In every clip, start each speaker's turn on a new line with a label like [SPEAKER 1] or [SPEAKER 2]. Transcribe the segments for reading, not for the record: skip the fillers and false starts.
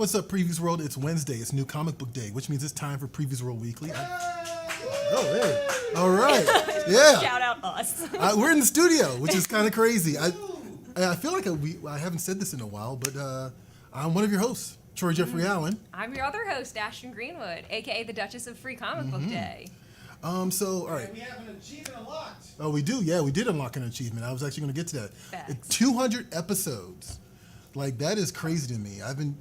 [SPEAKER 1] What's up, Previews World? It's Wednesday. It's New Comic Book Day, which means it's time for Previews World Weekly. Oh, hey. All right. Yeah.
[SPEAKER 2] Shout out us.
[SPEAKER 1] We're in the studio, which is kind of crazy. I feel like I haven't said this in a while, but I'm one of your hosts, Troy Jeffrey Allen.
[SPEAKER 2] I'm your other host, Ashton Greenwood, a.k.a. the Duchess of Free Comic Book Day.
[SPEAKER 1] All right.
[SPEAKER 3] We have an achievement unlocked.
[SPEAKER 1] Oh, we do? Yeah, we did unlock an achievement. I was actually going to get to that.
[SPEAKER 2] Facts.
[SPEAKER 1] 200 episodes. Like, that is crazy to me. I've been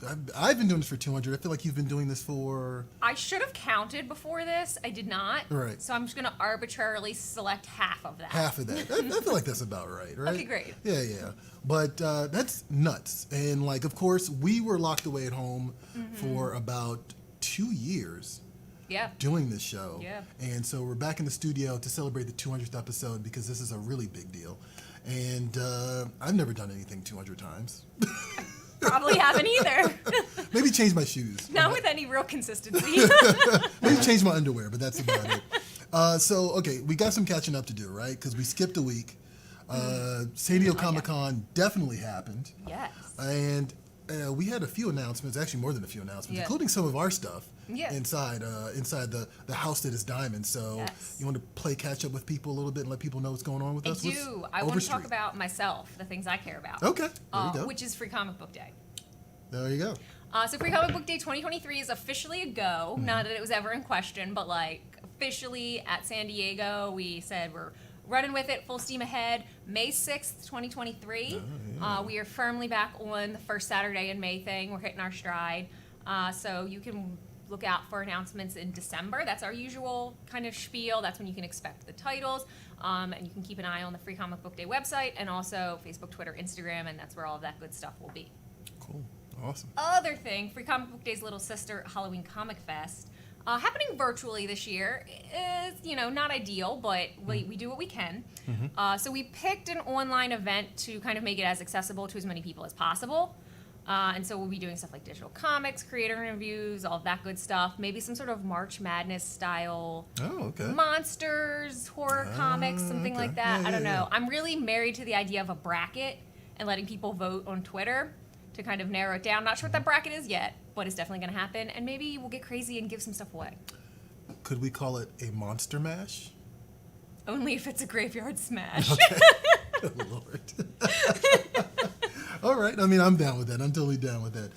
[SPEAKER 1] doing this for 200. I feel like you've been doing this for...
[SPEAKER 2] I should have counted before this. I did not.
[SPEAKER 1] Right.
[SPEAKER 2] So I'm just going to arbitrarily select half of that.
[SPEAKER 1] Half of that. I feel like that's about right?
[SPEAKER 2] Okay, great.
[SPEAKER 1] Yeah. But that's nuts. And, like, of course, we were locked away at home for about 2 years.
[SPEAKER 2] Yeah.
[SPEAKER 1] Doing this show.
[SPEAKER 2] Yeah.
[SPEAKER 1] And so we're back in the studio to celebrate the 200th episode because this is a really big deal. And I've never done anything 200 times.
[SPEAKER 2] Probably haven't either.
[SPEAKER 1] Maybe change my shoes.
[SPEAKER 2] Not with any real consistency.
[SPEAKER 1] Maybe change my underwear, but that's about it. So, okay, we got some catching up to do, right? Because we skipped a week. San Diego Comic-Con definitely happened.
[SPEAKER 2] Yes.
[SPEAKER 1] And we had a few announcements, actually more than a few announcements, including some of our stuff inside the house that is Diamond. So you want to play catch up with people a little bit and let people know what's going on with us?
[SPEAKER 2] I do. I want to talk about myself, the things I care about.
[SPEAKER 1] Okay, there you go.
[SPEAKER 2] Which is Free Comic Book Day.
[SPEAKER 1] There you go.
[SPEAKER 2] So Free Comic Book Day 2023 is officially a go. Not that it was ever in question, but like officially at San Diego, we said we're running with it, full steam ahead. May 6th, 2023. We are firmly back on the first Saturday in May thing. We're hitting our stride. So you can look out for announcements in December. That's our usual kind of spiel. That's when you can expect the titles. And you can keep an eye on the Free Comic Book Day website and also Facebook, Twitter, Instagram, and that's where all of that good stuff will be.
[SPEAKER 1] Cool. Awesome.
[SPEAKER 2] Other thing, Free Comic Book Day's little sister, Halloween Comic Fest, happening virtually this year is, not ideal, but we do what we can. So we picked an online event to kind of make it as accessible to as many people as possible. And so we'll be doing stuff like digital comics, creator interviews, all of that good stuff. Maybe some sort of March Madness style monsters, horror comics, something like that. I don't know. I'm really married to the idea of a bracket and letting people vote on Twitter to kind of narrow it down. Not sure what that bracket is yet, but it's definitely going to happen. And maybe we'll get crazy and give some stuff away.
[SPEAKER 1] Could we call it a monster mash?
[SPEAKER 2] Only if it's a graveyard smash.
[SPEAKER 1] Okay. Oh, Lord. All right. I mean, I'm down with that. I'm totally down with that.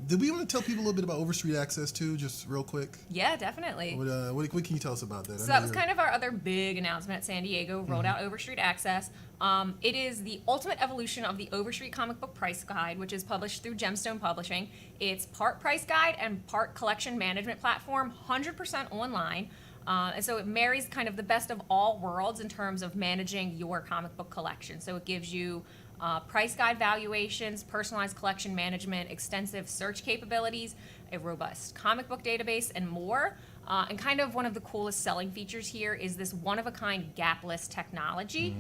[SPEAKER 1] Did we want to tell people a little bit about Overstreet Access, too, just real quick?
[SPEAKER 2] Yeah, definitely.
[SPEAKER 1] What can you tell us about that?
[SPEAKER 2] So that was kind of our other big announcement at San Diego, rolled out Overstreet Access. It is the ultimate evolution of the Overstreet comic book price guide, which is published through Gemstone Publishing. It's part price guide and part collection management platform, 100% online. And so it marries kind of the best of all worlds in terms of managing your comic book collection. So it gives you price guide valuations, personalized collection management, extensive search capabilities, a robust comic book database, and more. And kind of one of the coolest selling features here is this one-of-a-kind gapless technology,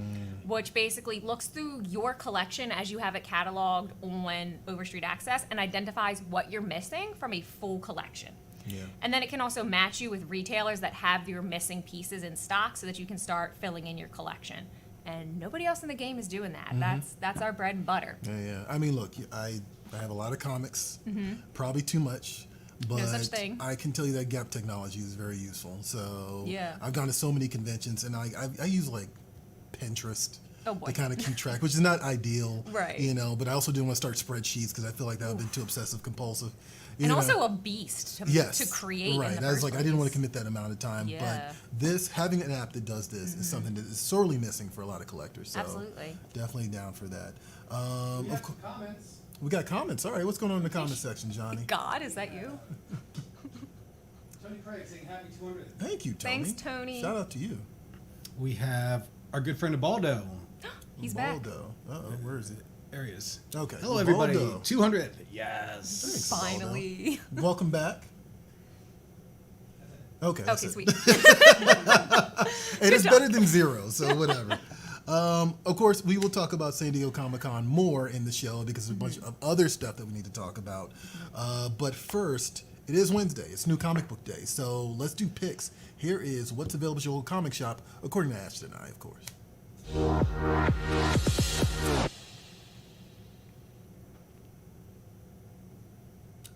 [SPEAKER 2] which basically looks through your collection as you have it cataloged on Overstreet Access and identifies what you're missing from a full collection.
[SPEAKER 1] Yeah.
[SPEAKER 2] And then it can also match you with retailers that have your missing pieces in stock so that you can start filling in your collection. And nobody else in the game is doing that. That's our bread and butter.
[SPEAKER 1] Yeah. I mean, look, I have a lot of comics, probably too much, but
[SPEAKER 2] No such thing.
[SPEAKER 1] I can tell you that Gap technology is very useful. So
[SPEAKER 2] Yeah.
[SPEAKER 1] I've gone to so many conventions, and I use like Pinterest
[SPEAKER 2] boy.
[SPEAKER 1] to kind of keep track, which is not ideal,
[SPEAKER 2] Right.
[SPEAKER 1] But I also do want to start spreadsheets because I feel like that would have been too obsessive compulsive.
[SPEAKER 2] And also a beast to create.
[SPEAKER 1] Right.
[SPEAKER 2] In the
[SPEAKER 1] That's
[SPEAKER 2] first
[SPEAKER 1] like
[SPEAKER 2] place.
[SPEAKER 1] I didn't want to commit that amount of time,
[SPEAKER 2] Yeah.
[SPEAKER 1] but having an app that does this is something that is sorely missing for a lot of collectors. So
[SPEAKER 2] Absolutely.
[SPEAKER 1] definitely down for that.
[SPEAKER 3] We
[SPEAKER 1] Of
[SPEAKER 3] have
[SPEAKER 1] course,
[SPEAKER 3] comments.
[SPEAKER 1] we got comments. All right, what's going on in the comment section, Johnny?
[SPEAKER 2] God, is that you?
[SPEAKER 3] Tony Craig saying happy 200.
[SPEAKER 1] Thank you, Tony.
[SPEAKER 2] Thanks, Tony.
[SPEAKER 1] Shout out to you.
[SPEAKER 4] We have our good friend Ubaldo.
[SPEAKER 2] He's back.
[SPEAKER 1] Baldo. Uh-oh, where is it?
[SPEAKER 4] There he is.
[SPEAKER 1] Okay.
[SPEAKER 4] Hello, everybody.
[SPEAKER 1] Ubaldo.
[SPEAKER 4] 200. Yes.
[SPEAKER 1] Thanks,
[SPEAKER 2] Finally.
[SPEAKER 1] Baldo. Welcome back. Okay. that's
[SPEAKER 2] Okay,
[SPEAKER 1] it.
[SPEAKER 2] sweet.
[SPEAKER 1] And it's better than zero, so whatever. Of course, we will talk about San Diego Comic-Con more in the show because there's a bunch of other stuff that we need to talk about. But first, it is Wednesday. It's New Comic Book Day, so let's do picks. Here is what's available at your local comic shop, according to Ashton and I, of course.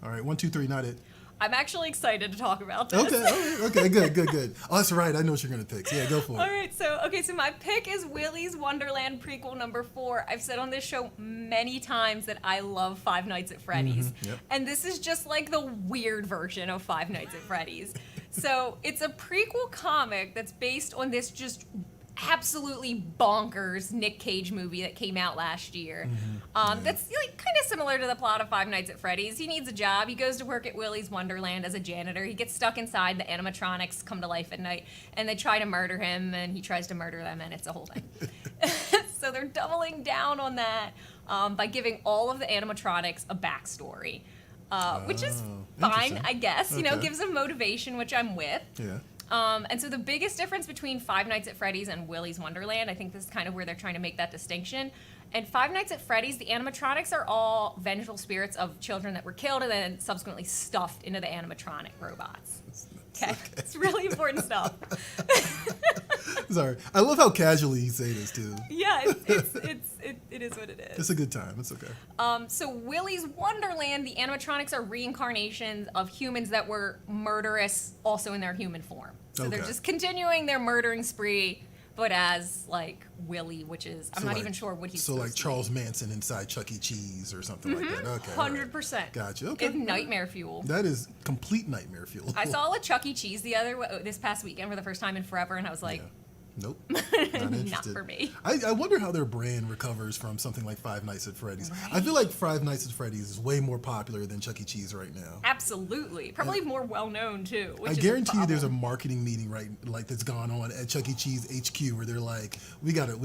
[SPEAKER 1] All right, 1, 2, 3, not it.
[SPEAKER 2] I'm actually excited to talk about this.
[SPEAKER 1] Okay, good. Oh, that's right. I know what you're gonna pick. So yeah, go for
[SPEAKER 2] All
[SPEAKER 1] it.
[SPEAKER 2] right, so my pick is Willy's Wonderland prequel number 4. I've said on this show many times that I love Five Nights at Freddy's,
[SPEAKER 1] Yep.
[SPEAKER 2] and this is just like the weird version of Five Nights at Freddy's. So it's a prequel comic that's based on this just absolutely bonkers Nick Cage movie that came out last year. That's like kind of similar to the plot of Five Nights at Freddy's. He needs a job. He goes to work at Willy's Wonderland as a janitor. He gets stuck inside. The animatronics come to life at night, and they try to murder him, and he tries to murder them, and it's a whole thing. So they're doubling down on that by giving all of the animatronics a backstory, which is fine,
[SPEAKER 1] interesting.
[SPEAKER 2] I guess. You know,
[SPEAKER 1] Okay.
[SPEAKER 2] gives them motivation, which I'm with.
[SPEAKER 1] Yeah.
[SPEAKER 2] And so the biggest difference between Five Nights at Freddy's and Willy's Wonderland, I think this is kind of where they're trying to make that distinction. And Five Nights at Freddy's, the animatronics are all vengeful spirits of children that were killed and then subsequently stuffed into the animatronic robots. Okay, it's really important stuff.
[SPEAKER 1] Sorry. I love how casually you say this too.
[SPEAKER 2] Yeah, it is what it is.
[SPEAKER 1] It's a good time. It's okay.
[SPEAKER 2] So Willy's Wonderland, the animatronics are reincarnations of humans that were murderous also in their human form. So they're
[SPEAKER 1] Okay.
[SPEAKER 2] just continuing their murdering spree, but as like Willy, which is I'm
[SPEAKER 1] So
[SPEAKER 2] not
[SPEAKER 1] like-
[SPEAKER 2] even sure what he's
[SPEAKER 1] So like
[SPEAKER 2] supposed to
[SPEAKER 1] Charles Manson inside Chuck E. Cheese or something like that. Okay.
[SPEAKER 2] be.
[SPEAKER 1] all right.
[SPEAKER 2] 100%.
[SPEAKER 1] Gotcha. Okay.
[SPEAKER 2] It's nightmare fuel.
[SPEAKER 1] That is complete nightmare fuel.
[SPEAKER 2] I saw a Chuck E. Cheese this past weekend for the first time in forever, and I was like,
[SPEAKER 1] Yeah. Nope. Not
[SPEAKER 2] not
[SPEAKER 1] interested.
[SPEAKER 2] for me.
[SPEAKER 1] I wonder how their brand recovers from something like Five Nights at Freddy's. I feel like Five Nights at Freddy's is way more popular than Chuck E. Cheese right now.
[SPEAKER 2] Absolutely. Probably more well known too. Which
[SPEAKER 1] I
[SPEAKER 2] is
[SPEAKER 1] guarantee you there's a
[SPEAKER 2] problem.
[SPEAKER 1] marketing meeting that's gone on at Chuck E. Cheese HQ where they're like, we gotta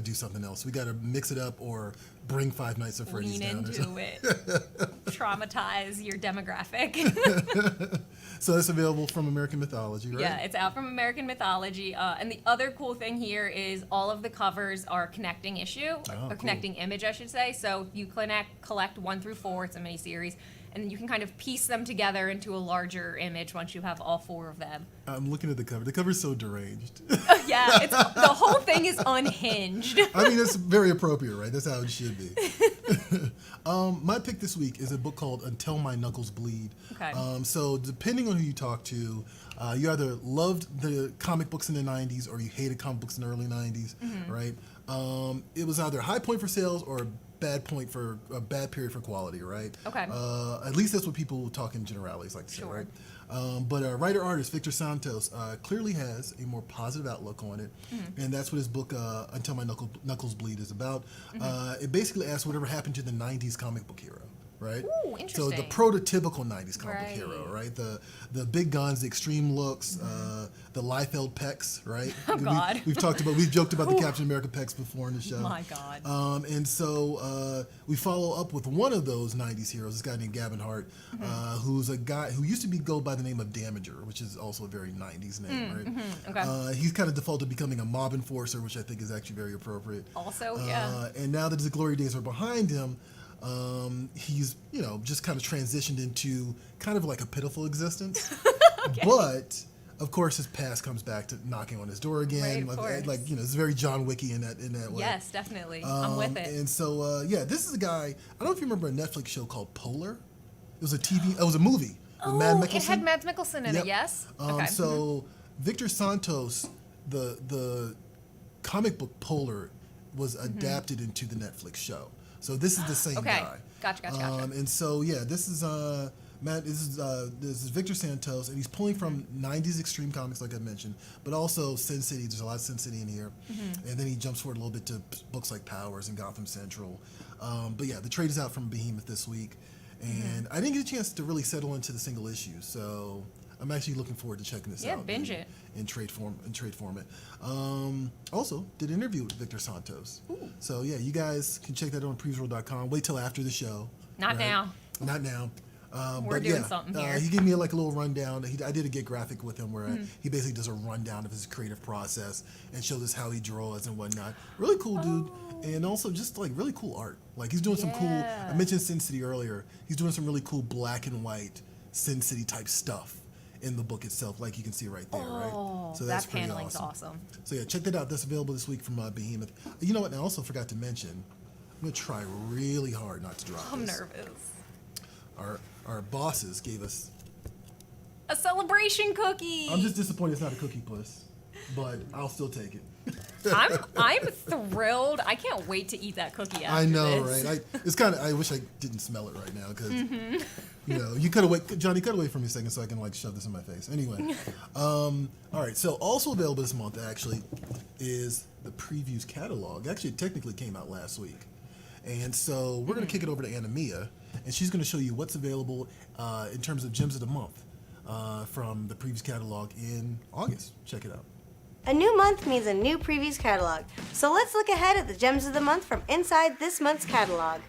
[SPEAKER 1] do something else. We gotta mix it up or bring Five Nights at Freddy's
[SPEAKER 2] Lean
[SPEAKER 1] down. Or something.
[SPEAKER 2] into it. Traumatize your demographic.
[SPEAKER 1] So it's available from American Mythology, right?
[SPEAKER 2] Yeah, it's out from American Mythology. And the other cool thing here is all of the covers are connecting issue,
[SPEAKER 1] Oh,
[SPEAKER 2] or
[SPEAKER 1] cool.
[SPEAKER 2] connecting image, I should say. So you collect 1 through 4. It's a miniseries. And you can kind of piece them together into a larger image once you have all 4 of them.
[SPEAKER 1] I'm looking at the cover. The cover's so deranged.
[SPEAKER 2] Yeah, the whole thing is unhinged.
[SPEAKER 1] I mean, it's very appropriate, right? That's how it should be. My pick this week is a book called Until My Knuckles Bleed.
[SPEAKER 2] Okay.
[SPEAKER 1] So depending on who you talk to, you either loved the comic books in the 90s or you hated comic books in the early 90s, right? It was either a high point for sales or a bad period for quality, right?
[SPEAKER 2] Okay.
[SPEAKER 1] At least that's what people talk in generalities like to say,
[SPEAKER 2] Sure.
[SPEAKER 1] right? But writer-artist Victor Santos clearly has a more positive outlook on it, and that's what his book Until My Knuckles Bleed is about. It basically asks whatever happened to the 90s comic book hero, right?
[SPEAKER 2] Ooh,
[SPEAKER 1] So the
[SPEAKER 2] interesting.
[SPEAKER 1] prototypical 90s comic book
[SPEAKER 2] Right.
[SPEAKER 1] hero, right? The big guns, the extreme looks, the Liefeld pecs, right?
[SPEAKER 2] Oh, God.
[SPEAKER 1] We've joked about the Captain America pecs before in the show.
[SPEAKER 2] My God.
[SPEAKER 1] And so we follow up with one of those 90s heroes, this guy named Gavin Hart, who's a guy who used to go by the name of Damager, which is also a very 90s name, right?
[SPEAKER 2] Okay.
[SPEAKER 1] He's kind of defaulted becoming a mob enforcer, which I think is actually very appropriate.
[SPEAKER 2] Also, yeah.
[SPEAKER 1] And now that his glory days are behind him, he's, just kind of transitioned into kind of like a pitiful existence. But of course, his past comes back to knocking on his door again.
[SPEAKER 2] Right, of course.
[SPEAKER 1] Like it's very John Wicky in that way.
[SPEAKER 2] Yes, definitely. I'm with it.
[SPEAKER 1] And so, this is a guy. I don't know if you remember a Netflix show called Polar. It was a movie with Mads Mikkelsen.
[SPEAKER 2] It had Mads Mikkelsen in
[SPEAKER 1] Yep.
[SPEAKER 2] it, yes? Okay.
[SPEAKER 1] So Victor Santos, the comic book Polar, was adapted into the Netflix show. So this is the same
[SPEAKER 2] Okay.
[SPEAKER 1] guy.
[SPEAKER 2] Gotcha.
[SPEAKER 1] And so this is this is Victor Santos, and he's pulling from 90s extreme comics, like I mentioned, but also Sin City. There's a lot of Sin City in here, and then he jumps forward a little bit to books like Powers and Gotham Central. But yeah, the trade is out from Behemoth this week, and I didn't get a chance to really settle into the single issue, so I'm actually looking forward to checking this
[SPEAKER 2] Yeah,
[SPEAKER 1] out.
[SPEAKER 2] binge it.
[SPEAKER 1] In trade format. Also, did an interview with Victor Santos. So yeah, you guys can check that out on PREVIEWSworld.com. Wait till after the show.
[SPEAKER 2] Not now.
[SPEAKER 1] Not now.
[SPEAKER 2] We're doing something here.
[SPEAKER 1] He gave me like a little rundown. I did a Get Graphic with him where he basically does a rundown of his creative process and shows us how he draws and whatnot. Really cool dude. And also just like really cool art. Like he's doing some cool,
[SPEAKER 2] Yeah.
[SPEAKER 1] I mentioned Sin City earlier. He's doing some really cool black and white Sin City type stuff in the book itself, like you can see right there, right? So that's
[SPEAKER 2] that
[SPEAKER 1] pretty
[SPEAKER 2] paneling's
[SPEAKER 1] awesome.
[SPEAKER 2] awesome.
[SPEAKER 1] So yeah, check that out. That's available this week from Behemoth. You know what? And I also forgot to mention, I'm gonna try really hard not to drop
[SPEAKER 2] I'm
[SPEAKER 1] this.
[SPEAKER 2] nervous.
[SPEAKER 1] our bosses gave us.
[SPEAKER 2] A celebration cookie.
[SPEAKER 1] I'm just disappointed it's not a cookie plus, but I'll still take it.
[SPEAKER 2] I'm thrilled. I can't wait to eat that cookie after
[SPEAKER 1] I know,
[SPEAKER 2] this.
[SPEAKER 1] right? It's kind of. I wish I didn't smell it right now because you cut away, Johnny. Cut away from me a second so I can like shove this in my face. Anyway, all right. So also available this month actually is the Previews catalog. Actually, it technically came out last week, and so we're gonna kick it over to Anamia, and she's gonna show you what's available in terms of gems of the month from the Previews catalog in August. Check it out.
[SPEAKER 5] A new month means a new Previews catalog. So let's look ahead at the gems of the month from inside this month's catalog.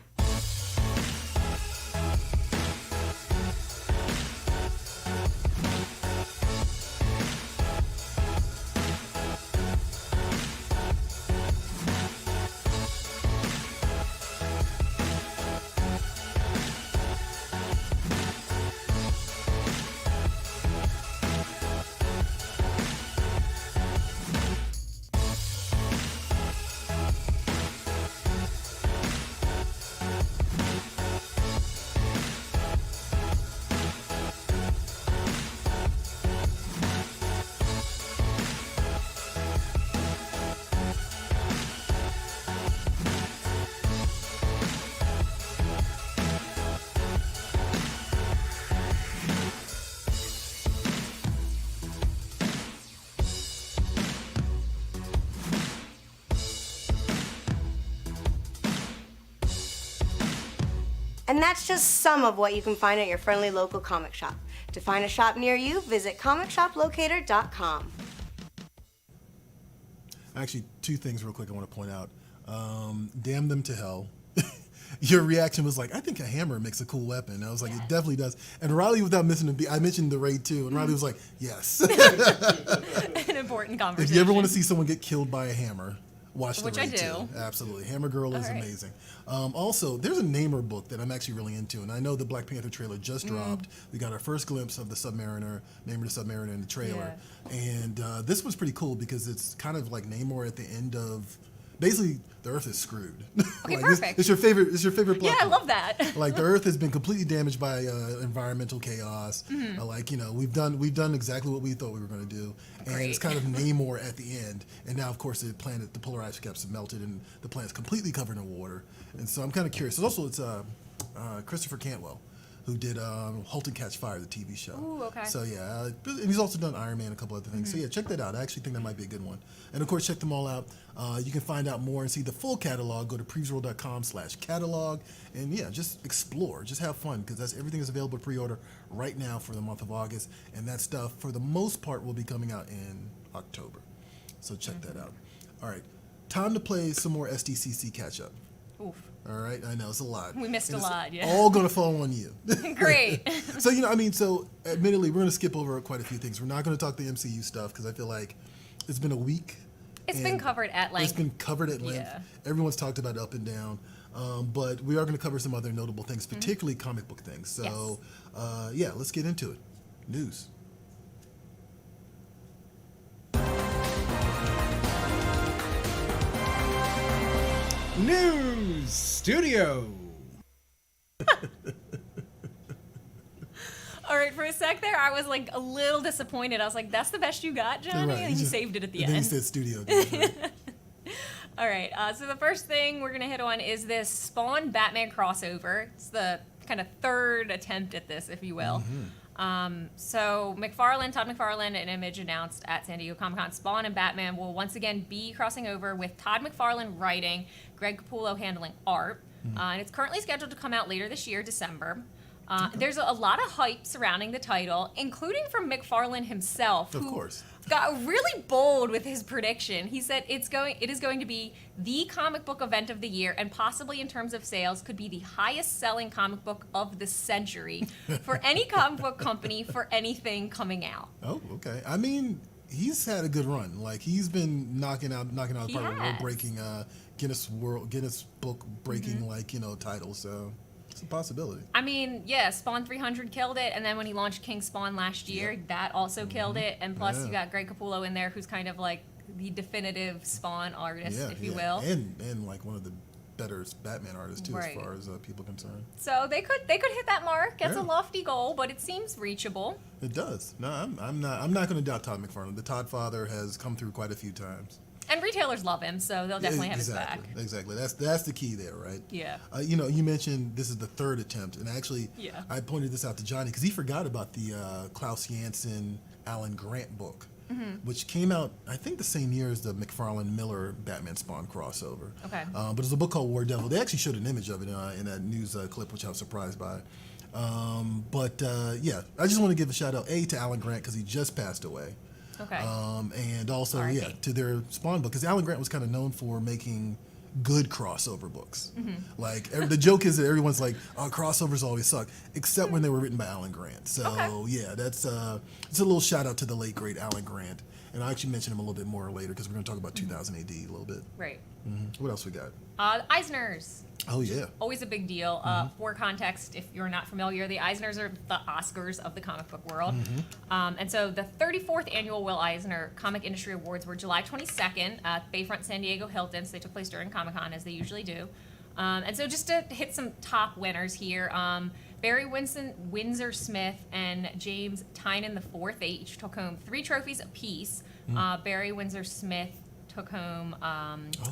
[SPEAKER 5] And that's just some of what you can find at your friendly local comic shop. To find a shop near you, visit comicshoplocator.com.
[SPEAKER 1] Actually, two things real quick I want to point out. Damn them to hell. Your reaction was like, I think a hammer makes a cool weapon. And I was like, it definitely does. And Riley, without missing a beat, I mentioned the raid too, and Riley was like, yes.
[SPEAKER 2] An important conversation.
[SPEAKER 1] If you ever want to see someone get killed by a hammer, watch the
[SPEAKER 2] Which
[SPEAKER 1] raid
[SPEAKER 2] I do.
[SPEAKER 1] too. Absolutely. Hammer Girl is
[SPEAKER 2] right.
[SPEAKER 1] amazing. Also, there's a Namer book that I'm actually really into, and I know the Black Panther trailer just dropped. We got our first glimpse of the Submariner, Namor the Submariner in the trailer. And this was pretty cool because it's kind of like Namor at the end of... Basically, the Earth is screwed.
[SPEAKER 2] Okay,
[SPEAKER 1] like,
[SPEAKER 2] perfect.
[SPEAKER 1] It's your favorite. It's your favorite plot.
[SPEAKER 2] Yeah, I
[SPEAKER 1] point.
[SPEAKER 2] love that.
[SPEAKER 1] Like the Earth has been completely damaged by environmental chaos. Like we've done exactly what we thought we were going to do, and it's kind of Namor at the end. And now, of course, the polar ice caps have melted, and the planet's completely covered in water. And so I'm kind of curious. Also, it's Christopher Cantwell, who did *Halt and Catch Fire*, the TV show.
[SPEAKER 2] Ooh, okay.
[SPEAKER 1] So yeah, and he's also done Iron Man and a couple other things. So yeah, check that out. I actually think that might be a good one. And of course, check them all out. You can find out more and see the full catalog. Go to PREVIEWSworld.com/catalog, and yeah, just explore, just have fun, because everything is available to pre-order right now for the month of August, and that stuff for the most part will be coming out in October. So check that out. All right, time to play some more SDCC catch up.
[SPEAKER 2] Oof.
[SPEAKER 1] All right, I know it's a lot.
[SPEAKER 2] We missed
[SPEAKER 1] And
[SPEAKER 2] a
[SPEAKER 1] it's
[SPEAKER 2] lot, yeah.
[SPEAKER 1] All gonna fall on you.
[SPEAKER 2] Great.
[SPEAKER 1] So so admittedly, we're gonna skip over quite a few things. We're not gonna talk the MCU stuff because I feel like it's been a week.
[SPEAKER 2] It's been
[SPEAKER 1] and
[SPEAKER 2] covered at length.
[SPEAKER 1] It's been covered at length.
[SPEAKER 2] Yeah.
[SPEAKER 1] Everyone's talked about it up and down, but we are going to cover some other notable things, particularly comic book things. So, yeah, let's get into it. News.
[SPEAKER 4] News Studio.
[SPEAKER 2] All right, for a sec there, I was like a little disappointed. I was like, that's the best you got, Johnny?
[SPEAKER 1] Right,
[SPEAKER 2] And you saved it at the
[SPEAKER 1] and then
[SPEAKER 2] end.
[SPEAKER 1] you said studio. Right?
[SPEAKER 2] All right, so the first thing we're going to hit on is this Spawn Batman crossover. It's the kind of third attempt at this, if you will. So Todd McFarlane and Image announced at San Diego Comic-Con, Spawn and Batman will once again be crossing over with Todd McFarlane writing, Greg Capullo handling art. And it's currently scheduled to come out later this year, December. There's a lot of hype surrounding the title, including from McFarlane himself,
[SPEAKER 1] Of
[SPEAKER 2] who
[SPEAKER 1] course.
[SPEAKER 2] got really bold with his prediction. He said it is going to be the comic book event of the year, and possibly in terms of sales could be the highest selling comic book of the century for any comic book company for anything coming out.
[SPEAKER 1] Oh, okay. I mean, he's had a good run. Like he's been knocking out the park with world-breaking, Guinness Book breaking titles. So. It's a possibility.
[SPEAKER 2] I mean, yeah, Spawn 300 killed it, and then when he launched King Spawn last year, that also killed it. And plus, you got Greg Capullo in there, who's kind of like the definitive Spawn artist, if you will.
[SPEAKER 1] And like one of the better Batman artist too,
[SPEAKER 2] Right.
[SPEAKER 1] as far as people concerned.
[SPEAKER 2] So they could hit that mark. That's
[SPEAKER 1] Yeah.
[SPEAKER 2] a lofty goal, but it seems reachable.
[SPEAKER 1] It does. No, I'm not going to doubt Todd McFarlane. The Todd father has come through quite a few times.
[SPEAKER 2] And retailers love him, so they'll definitely have his back.
[SPEAKER 1] Exactly. That's the key there, right?
[SPEAKER 2] Yeah.
[SPEAKER 1] You know, you mentioned this is the third attempt, and actually,
[SPEAKER 2] Yeah.
[SPEAKER 1] I pointed this out to Johnny because he forgot about the Klaus Janson, Alan Grant book, which came out I think the same year as the McFarlane Miller Batman Spawn crossover.
[SPEAKER 2] Okay.
[SPEAKER 1] But it's a book called War Devil. They actually showed an image of it in that news clip, which I was surprised by. Yeah, I just want to give a shout out to Alan Grant because he just passed away.
[SPEAKER 2] Okay.
[SPEAKER 1] And also,
[SPEAKER 2] R.I.P.
[SPEAKER 1] to their Spawn book, because Alan Grant was kind of known for making good crossover books. Like, the joke is that everyone's like, oh, crossovers always suck, except when they were written by Alan Grant. So,
[SPEAKER 2] Okay.
[SPEAKER 1] yeah, that's it's a little shout out to the late, great Alan Grant. And I'll actually mention him a little bit more later because we're going to talk about 2000 AD a little bit.
[SPEAKER 2] Right.
[SPEAKER 1] What else we got?
[SPEAKER 2] Eisners.
[SPEAKER 1] Oh, yeah.
[SPEAKER 2] Always a big deal. For context, if you're not familiar, the Eisners are the Oscars of the comic book world. And so the 34th annual Will Eisner Comic Industry Awards were July 22nd at Bayfront San Diego Hilton. So they took place during Comic-Con, as they usually do. And so just to hit some top winners here, Barry Windsor Smith and James Tynan IV, they each took home 3 trophies apiece. Barry Windsor Smith took home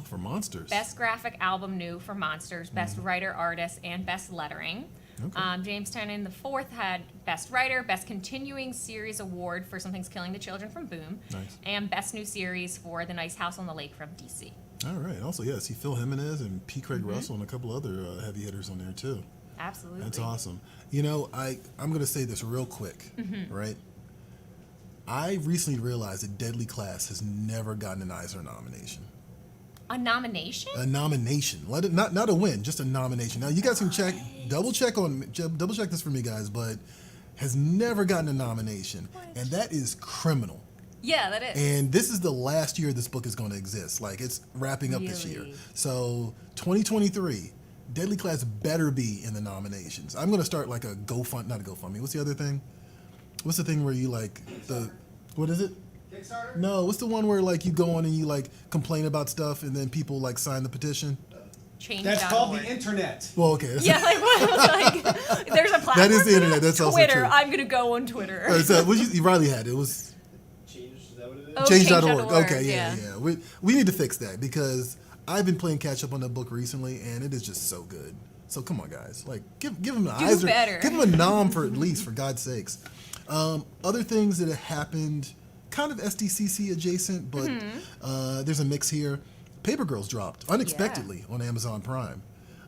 [SPEAKER 1] For Monsters.
[SPEAKER 2] Best Graphic Album New for Monsters, Best Writer Artist, and Best Lettering.
[SPEAKER 1] Okay.
[SPEAKER 2] James Tynan IV had Best Writer, Best Continuing Series Award for Something's Killing the Children from Boom,
[SPEAKER 1] Nice.
[SPEAKER 2] and Best New Series for The Nice House on the Lake from DC.
[SPEAKER 1] All right. Also, yeah, see Phil Jimenez and P. Craig Russell and a couple other heavy hitters on there, too.
[SPEAKER 2] Absolutely.
[SPEAKER 1] That's awesome. You know, I'm going to say this real quick, right? I recently realized that Deadly Class has never gotten an Eisner nomination.
[SPEAKER 2] A nomination?
[SPEAKER 1] A nomination, let it not a win, just a nomination. Now you guys can double check this for me, guys, but has never gotten a nomination, and that is criminal.
[SPEAKER 2] Yeah, that is.
[SPEAKER 1] And this is the last year this book is going to exist. Like, it's wrapping up this year.
[SPEAKER 2] Really?
[SPEAKER 1] So 2023, Deadly Class better be in the nominations. I'm going to start like not a GoFundMe. What's the other thing? What's the thing where you like what is it?
[SPEAKER 3] Kickstarter?
[SPEAKER 1] No, what's the one where like you go on and you like complain about stuff and then people like sign the petition?
[SPEAKER 2] Change.
[SPEAKER 4] That's called the internet.
[SPEAKER 1] Well, okay.
[SPEAKER 2] Yeah, like, there's a platform.
[SPEAKER 1] That is the
[SPEAKER 2] for
[SPEAKER 1] internet, that's also
[SPEAKER 2] Twitter.
[SPEAKER 1] true.
[SPEAKER 2] I'm gonna go on Twitter.
[SPEAKER 1] So you Riley had it was
[SPEAKER 3] Change, is that what it is?
[SPEAKER 2] Oh,
[SPEAKER 1] change.org.
[SPEAKER 2] change.org,
[SPEAKER 1] Okay,
[SPEAKER 2] yeah.
[SPEAKER 1] yeah. We need to fix that because I've been playing catch up on that book recently and it is just so good. So come on, guys, like give him an Eisner,
[SPEAKER 2] better.
[SPEAKER 1] give him a nom for at least, for God's sakes. Other things that have happened, kind of SDCC adjacent, but there's a mix here. Paper Girls dropped unexpectedly on Amazon Prime,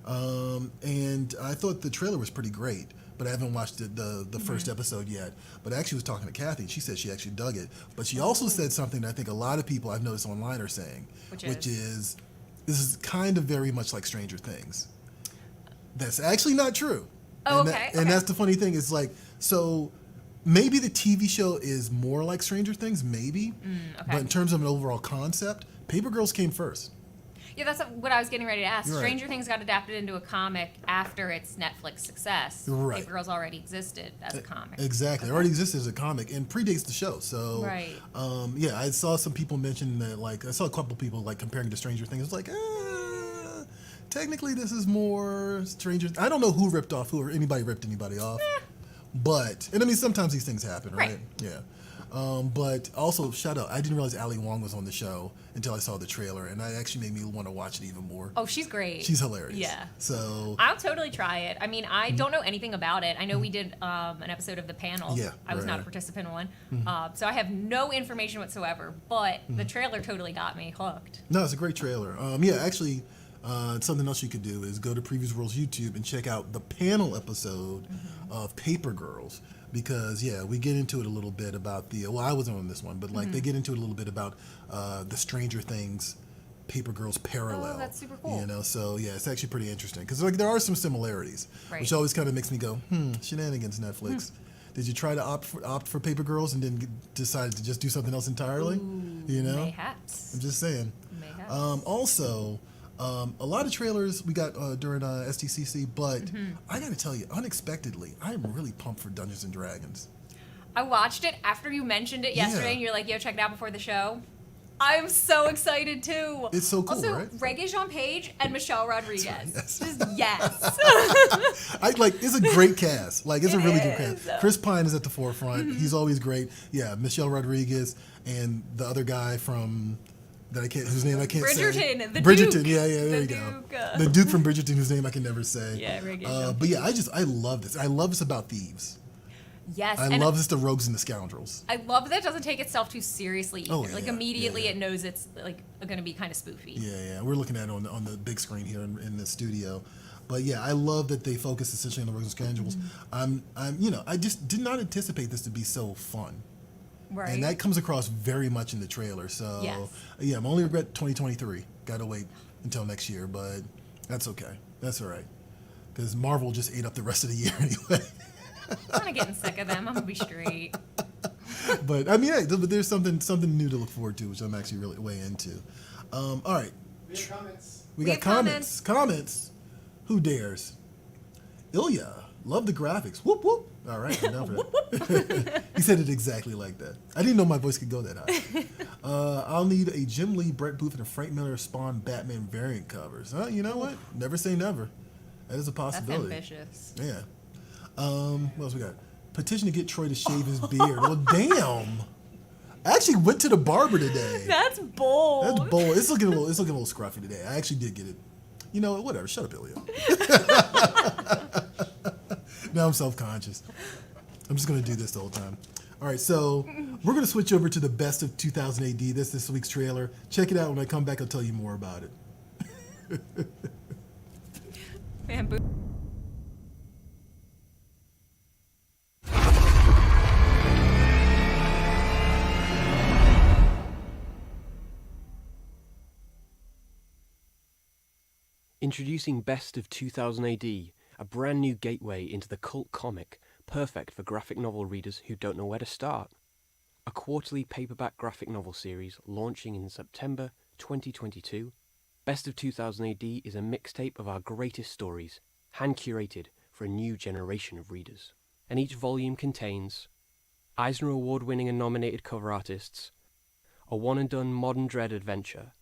[SPEAKER 1] and I thought the trailer was pretty great, but I haven't watched the first episode yet. But I actually was talking to Kathy, and she said she actually dug it. But she also said something that I think a lot of people I've noticed online are saying, which is this is kind of very much like Stranger Things. That's actually not true.
[SPEAKER 2] Oh,
[SPEAKER 1] and
[SPEAKER 2] okay.
[SPEAKER 1] And that's the funny thing is like, so maybe the TV show is more like Stranger Things, maybe.
[SPEAKER 2] Okay.
[SPEAKER 1] But in terms of an overall concept, Paper Girls came first.
[SPEAKER 2] Yeah, that's what I was getting ready to ask.
[SPEAKER 1] Right.
[SPEAKER 2] Stranger Things got adapted into a comic after its Netflix success.
[SPEAKER 1] Right.
[SPEAKER 2] Paper Girls already existed as a comic.
[SPEAKER 1] Exactly. It already existed as a comic and predates the show. So,
[SPEAKER 2] Right.
[SPEAKER 1] Yeah, I saw some people mention that, like, I saw a couple people, like, comparing to Stranger Things. It's like, technically this is more Stranger. I don't know who ripped off who or anybody ripped anybody off. But, and I mean, sometimes these things happen, right?
[SPEAKER 2] Right.
[SPEAKER 1] Yeah. But also, shout out, I didn't realize Ali Wong was on the show until I saw the trailer, and that actually made me want to watch it even more.
[SPEAKER 2] Oh, she's great.
[SPEAKER 1] She's hilarious.
[SPEAKER 2] Yeah.
[SPEAKER 1] So,
[SPEAKER 2] I'll totally try it. I mean, I don't know anything about it. I know we did an episode of The Panel.
[SPEAKER 1] Yeah,
[SPEAKER 2] I was not a
[SPEAKER 1] right.
[SPEAKER 2] participant in one. So I have no information whatsoever, but the trailer totally got me hooked.
[SPEAKER 1] no, it's a great trailer. Yeah, actually, something else you could do is go to PREVIEWSworld's YouTube and check out the panel episode of Paper Girls. Because, yeah, we get into it a little bit about well, I wasn't on this one, but, like, they get into it a little bit about the Stranger Things Paper Girls parallel.
[SPEAKER 2] Oh, that's super cool.
[SPEAKER 1] You know, so, yeah, it's actually pretty interesting. Because, like, there are some similarities,
[SPEAKER 2] Right.
[SPEAKER 1] which always kind of makes me go, shenanigans, Netflix. Did you try to opt for Paper Girls and then decide to just do something else entirely? You know?
[SPEAKER 2] Mayhaps.
[SPEAKER 1] I'm just saying.
[SPEAKER 2] Mayhaps.
[SPEAKER 1] Also, a lot of trailers we got during STCC, but I got to tell you, unexpectedly, I'm really pumped for Dungeons and Dragons.
[SPEAKER 2] I watched it after you mentioned it yesterday,
[SPEAKER 1] Yeah.
[SPEAKER 2] and you're like, yo, check it out before the show. I'm so excited too.
[SPEAKER 1] It's so cool,
[SPEAKER 2] also,
[SPEAKER 1] right?
[SPEAKER 2] Regé-Jean Page and Michelle Rodriguez.
[SPEAKER 1] Yes.
[SPEAKER 2] Just yes.
[SPEAKER 1] It's a great cast. Like, it's a
[SPEAKER 2] It
[SPEAKER 1] really good
[SPEAKER 2] is.
[SPEAKER 1] cast. Chris Pine is at the forefront. He's always great. Yeah, Michelle Rodriguez and the other guy from whose name I can't say.
[SPEAKER 2] Bridgerton, the
[SPEAKER 1] Bridgerton,
[SPEAKER 2] Duke.
[SPEAKER 1] yeah, there
[SPEAKER 2] The
[SPEAKER 1] you go.
[SPEAKER 2] Duke,
[SPEAKER 1] The Duke from Bridgerton, whose name I can never say.
[SPEAKER 2] Yeah, Regé-Jean
[SPEAKER 1] But yeah, I love this. I love this about thieves.
[SPEAKER 2] Yes.
[SPEAKER 1] I
[SPEAKER 2] and
[SPEAKER 1] love this, the rogues and the scoundrels.
[SPEAKER 2] I love that it doesn't take itself too seriously either.
[SPEAKER 1] Oh,
[SPEAKER 2] Like
[SPEAKER 1] yeah,
[SPEAKER 2] immediately
[SPEAKER 1] yeah.
[SPEAKER 2] it knows it's like going to be kind of spoofy.
[SPEAKER 1] Yeah, we're looking at it on the big screen here in the studio. But yeah, I love that they focus essentially on the rogues and scoundrels. I just did not anticipate this to be so fun.
[SPEAKER 2] Right.
[SPEAKER 1] And that comes across very much in the trailer. So,
[SPEAKER 2] Yes.
[SPEAKER 1] yeah, I'm only regret 2023. Got to wait until next year, but that's okay. That's all right. Because Marvel just ate up the rest of the year anyway.
[SPEAKER 2] I'm kind of getting sick of them. I'm going to be straight.
[SPEAKER 1] But, I mean, hey, but there's something new to look forward to, which I'm actually really way into. All right.
[SPEAKER 3] We have comments.
[SPEAKER 1] We
[SPEAKER 2] We
[SPEAKER 1] got
[SPEAKER 2] have
[SPEAKER 1] comments. Comments. Who dares? Ilya. Love the graphics. Whoop, whoop. All right, I'm down for that. He said it exactly like that. I didn't know my voice could go that high. I'll need a Jim Lee, Brett Booth, and a Frank Miller Spawn Batman variant covers. You know what? Never say never. That is a
[SPEAKER 2] That's
[SPEAKER 1] possibility.
[SPEAKER 2] ambitious.
[SPEAKER 1] Yeah. What else we got? Petition to get Troy to shave his beard. Well, damn. I actually went to the barber today.
[SPEAKER 2] That's bold.
[SPEAKER 1] That's bold. It's looking a little scruffy today. I actually did get it. You know, whatever. Shut up, Ilya. Now I'm self-conscious. I'm just gonna do this the whole time. All right, so we're gonna switch over to the best of 2000 AD. This week's trailer. Check it out. When I come back, I'll tell you more about it.
[SPEAKER 2] Man,
[SPEAKER 6] Introducing Best of 2000 AD, a brand new gateway into the cult comic, perfect for graphic novel readers who don't know where to start. A quarterly paperback graphic novel series launching in September 2022, Best of 2000 AD is a mixtape of our greatest stories, hand-curated for a new generation of readers. And each volume contains Eisner Award-winning and nominated cover artists, a one-and-done modern dread adventure,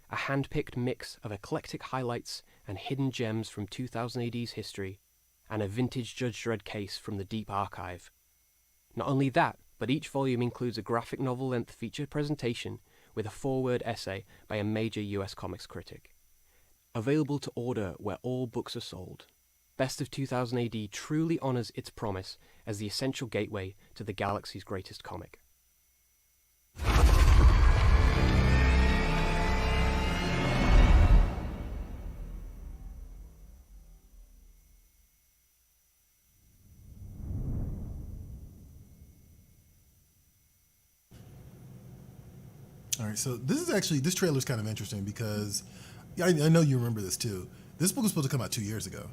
[SPEAKER 6] a hand-picked mix of eclectic highlights and hidden gems from 2000 AD's history, and a vintage Judge Dredd case from the deep archive. Not only that, but each volume includes a graphic novel-length featured presentation with a foreword essay by a major US comics critic. Available to order where all books are sold, Best of 2000 AD truly honors its promise as the essential gateway to the galaxy's greatest comic.
[SPEAKER 1] All right, so this trailer is kind of interesting because I know you remember this too. This book was supposed to come out 2 years ago.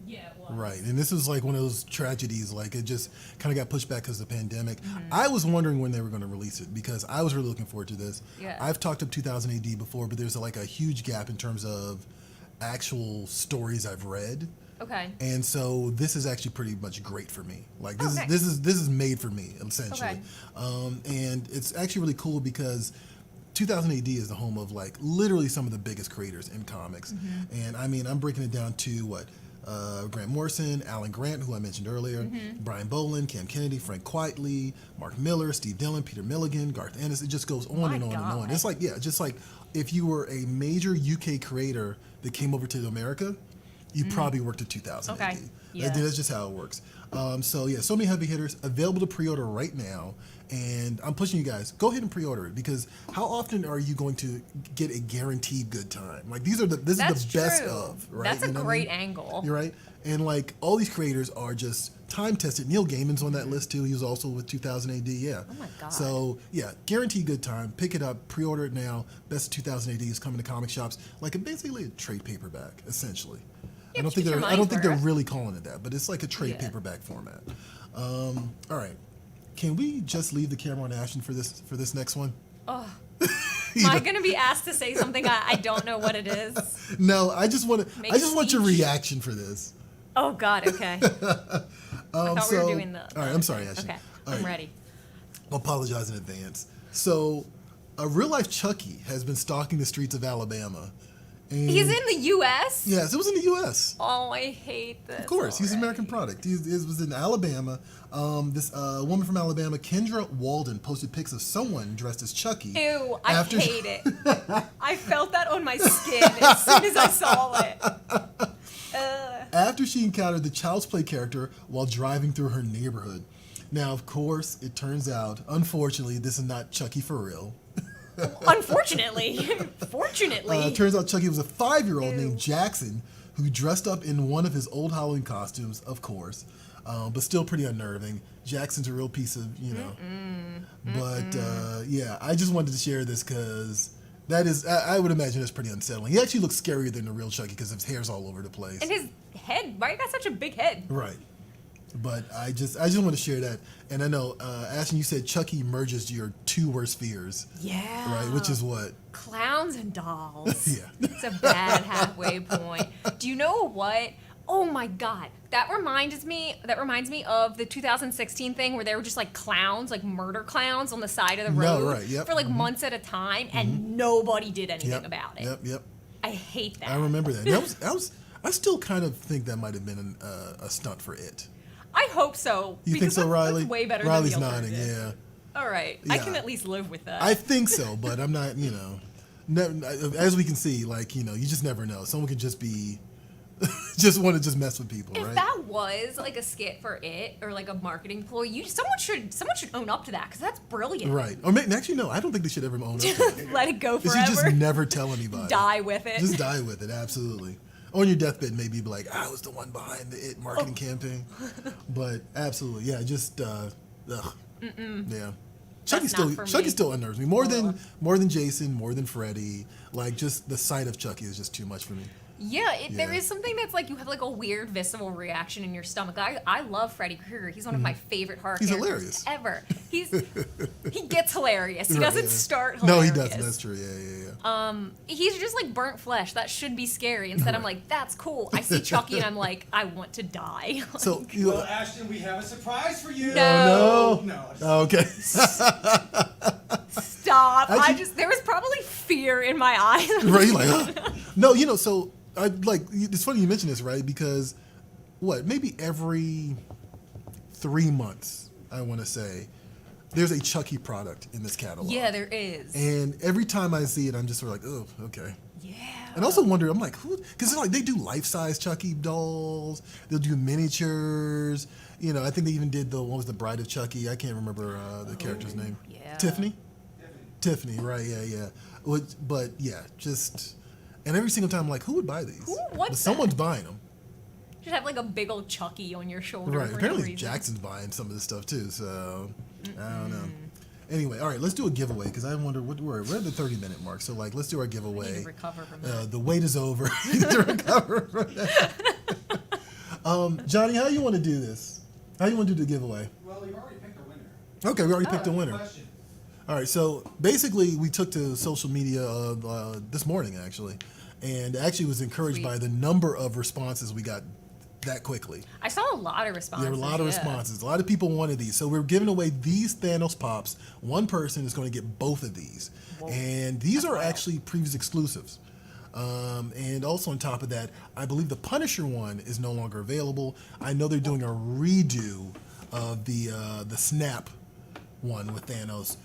[SPEAKER 2] yeah, it was.
[SPEAKER 1] Right, and this was like one of those tragedies, like it just kind of got pushed back because of the pandemic. I was wondering when they were going to release it because I was really looking forward to this.
[SPEAKER 2] Yeah.
[SPEAKER 1] I've talked up 2000 AD before, but there's like a huge gap in terms of actual stories I've read.
[SPEAKER 2] Okay.
[SPEAKER 1] And so this is actually pretty much great for me. Like this
[SPEAKER 2] Okay.
[SPEAKER 1] is this is made for me essentially.
[SPEAKER 2] Okay.
[SPEAKER 1] And it's actually really cool because 2000 AD is the home of like literally some of the biggest creators in comics. And I mean, I'm breaking it down to what Grant Morrison, Alan Grant, who I mentioned earlier, Brian Boland, Cam Kennedy, Frank Quitely, Mark Miller, Steve Dillon, Peter Milligan, Garth Ennis. It just goes on
[SPEAKER 2] My
[SPEAKER 1] and on and on.
[SPEAKER 2] God.
[SPEAKER 1] It's like, yeah, just like if you were a major UK creator that came over to America, you probably worked at 2000
[SPEAKER 2] Okay.
[SPEAKER 1] AD.
[SPEAKER 2] Yeah.
[SPEAKER 1] That's just how it works. So yeah, so many heavy hitters available to pre-order right now, and I'm pushing you guys. Go ahead and pre-order it because how often are you going to get a guaranteed good time? Like this is the best
[SPEAKER 2] true.
[SPEAKER 1] of, right?
[SPEAKER 2] That's a
[SPEAKER 1] You know what I
[SPEAKER 2] great
[SPEAKER 1] mean?
[SPEAKER 2] angle.
[SPEAKER 1] You're right, and like all these creators are just time tested. Neil Gaiman's on that list too. He was also with 2000 AD. Yeah.
[SPEAKER 2] Oh my God.
[SPEAKER 1] So yeah, guaranteed good time. Pick it up, pre-order it now. Best of 2000 AD is coming to comic shops like basically a trade paperback, essentially.
[SPEAKER 2] Yeah,
[SPEAKER 1] I don't
[SPEAKER 2] but
[SPEAKER 1] think
[SPEAKER 2] you get
[SPEAKER 1] they're.
[SPEAKER 2] your
[SPEAKER 1] I don't
[SPEAKER 2] money's
[SPEAKER 1] think they're
[SPEAKER 2] worth.
[SPEAKER 1] really calling it that, but it's like a trade
[SPEAKER 2] Yeah.
[SPEAKER 1] paperback format. All right, can we just leave the camera on Ashton for this next one?
[SPEAKER 2] Am I going to be asked to say something I don't know what it is?
[SPEAKER 1] No, I just want
[SPEAKER 2] Make
[SPEAKER 1] your
[SPEAKER 2] speech?
[SPEAKER 1] reaction for this.
[SPEAKER 2] Oh, God, okay. I thought we were doing the...
[SPEAKER 1] All right, I'm sorry, Ashton.
[SPEAKER 2] Okay,
[SPEAKER 1] All
[SPEAKER 2] I'm
[SPEAKER 1] right.
[SPEAKER 2] ready.
[SPEAKER 1] I'll apologize in advance. So, a real life Chucky has been stalking the streets of Alabama. And
[SPEAKER 2] He's in the U.S.?
[SPEAKER 1] Yes, it was in the U.S.
[SPEAKER 2] Oh, I hate this.
[SPEAKER 1] Of course, he's an
[SPEAKER 2] already.
[SPEAKER 1] American product. He was in Alabama. This woman from Alabama, Kendra Walden, posted pics of someone dressed as Chucky.
[SPEAKER 2] Ew, I
[SPEAKER 1] after
[SPEAKER 2] hate it. I felt that on my skin as soon as I saw it.
[SPEAKER 1] After she encountered the Child's Play character while driving through her neighborhood. Now, of course, it turns out, unfortunately, this is not Chucky for real.
[SPEAKER 2] Unfortunately. Fortunately.
[SPEAKER 1] It turns out Chucky was a 5-year-old named Jackson who dressed up in one of his old Halloween costumes, of course, but still pretty unnerving. Jackson's a real piece of, But, yeah, I just wanted to share this because that is, I would imagine that's pretty unsettling. He actually looks scarier than the real Chucky because his hair's all over the place.
[SPEAKER 2] And his head, why you got such a big head?
[SPEAKER 1] Right. But I just want to share that. And I know, Ashton, you said Chucky merges your 2 worst fears.
[SPEAKER 2] Yeah.
[SPEAKER 1] Right, which is what?
[SPEAKER 2] Clowns and dolls.
[SPEAKER 1] Yeah.
[SPEAKER 2] It's a bad halfway point. Do you know what? Oh my God. That reminds me of the 2016 thing where they were just like clowns, like murder clowns on the side of the road
[SPEAKER 1] right, yep.
[SPEAKER 2] for like months at a time, and nobody did anything
[SPEAKER 1] Yep,
[SPEAKER 2] about it.
[SPEAKER 1] Yep.
[SPEAKER 2] I hate that.
[SPEAKER 1] I remember that. That was. I still kind of think that might have been a stunt for it.
[SPEAKER 2] I hope so.
[SPEAKER 1] You think
[SPEAKER 2] because
[SPEAKER 1] so,
[SPEAKER 2] that's
[SPEAKER 1] Riley?
[SPEAKER 2] way better
[SPEAKER 1] Riley's
[SPEAKER 2] than the
[SPEAKER 1] nodding.
[SPEAKER 2] alternative.
[SPEAKER 1] Yeah.
[SPEAKER 2] All right. I
[SPEAKER 1] Yeah.
[SPEAKER 2] can at least live with that.
[SPEAKER 1] I think so, but I'm not. As we can see, like you just never know. Someone could just be, just want to just mess with people,
[SPEAKER 2] If
[SPEAKER 1] right?
[SPEAKER 2] that was like a skit for it or like a marketing ploy, someone should own up to that because that's brilliant.
[SPEAKER 1] Right. Or actually, no. I don't think they should ever own up to it.
[SPEAKER 2] Let it go
[SPEAKER 1] They
[SPEAKER 2] forever.
[SPEAKER 1] should just never tell anybody.
[SPEAKER 2] Die with it.
[SPEAKER 1] Just die with it. Absolutely. On your deathbed, maybe be like, I was the one behind the IT marketing campaign. But absolutely, yeah. Just ugh. Yeah. Chucky
[SPEAKER 2] not for me.
[SPEAKER 1] still unnerves me more than Jason, more than Freddy. Like just the sight of Chucky is just too much for me.
[SPEAKER 2] Yeah, there
[SPEAKER 1] Yeah.
[SPEAKER 2] is something that's like you have like a weird visceral reaction in your stomach. I love Freddy Krueger. He's one of my favorite horror
[SPEAKER 1] He's
[SPEAKER 2] characters
[SPEAKER 1] hilarious.
[SPEAKER 2] ever. He gets hilarious. He
[SPEAKER 1] Right,
[SPEAKER 2] doesn't
[SPEAKER 1] yeah.
[SPEAKER 2] start
[SPEAKER 1] No,
[SPEAKER 2] hilarious.
[SPEAKER 1] he doesn't. That's true. Yeah.
[SPEAKER 2] He's just like burnt flesh. That should be scary. Instead, I'm like, that's cool. I see Chucky and I'm like, I want to die.
[SPEAKER 1] So
[SPEAKER 3] Well, Ashton, we have a surprise for you.
[SPEAKER 2] No.
[SPEAKER 1] no.
[SPEAKER 3] No.
[SPEAKER 1] Okay.
[SPEAKER 2] Stop.
[SPEAKER 1] Actually-
[SPEAKER 2] There was probably fear in my eyes.
[SPEAKER 1] Right. You're like, huh? No. So I like. It's funny you mention this, right? Because maybe every 3 months, I want to say, there's a Chucky product in this catalog.
[SPEAKER 2] Yeah, there is.
[SPEAKER 1] And every time I see it, I'm just sort of like, oh, okay.
[SPEAKER 2] Yeah.
[SPEAKER 1] And I also wonder, I'm like, who? Because like they do life-size Chucky dolls. They'll do miniatures. I think they even did what was the Bride of Chucky? I can't remember the character's name.
[SPEAKER 2] Yeah.
[SPEAKER 1] Tiffany. Right? Yeah. But yeah, just and every single time, I'm like, who would buy these?
[SPEAKER 2] Who would
[SPEAKER 1] But
[SPEAKER 2] that?
[SPEAKER 1] someone's buying them.
[SPEAKER 2] Just have like a big old Chucky on your shoulder.
[SPEAKER 1] Right.
[SPEAKER 2] For
[SPEAKER 1] Apparently
[SPEAKER 2] no reason.
[SPEAKER 1] Jackson's buying some of this stuff too. So I don't know. Anyway, all right, let's do a giveaway because I wonder we're at the 30-minute mark. So like, let's do our
[SPEAKER 2] I need
[SPEAKER 1] giveaway.
[SPEAKER 2] to recover from that.
[SPEAKER 1] The wait is over. You need to recover from that. Johnny, how you want to do this? How you want to do the giveaway?
[SPEAKER 3] Well, you already picked a winner.
[SPEAKER 1] Okay, we already picked a winner.
[SPEAKER 3] Question.
[SPEAKER 1] All right, so basically we took to social media this morning actually, and actually was encouraged
[SPEAKER 2] Sweet.
[SPEAKER 1] by the number of responses we got that quickly.
[SPEAKER 2] I saw a lot of responses.
[SPEAKER 1] There were a lot of
[SPEAKER 2] yeah.
[SPEAKER 1] responses. A lot of people wanted these. So we're giving away these Thanos Pops. One person is going to get both of these.
[SPEAKER 2] Whoa.
[SPEAKER 1] And these are actually previous exclusives. And also on top of that, I believe the Punisher one is no longer available. I know they're doing a redo of the Snap one with Thanos,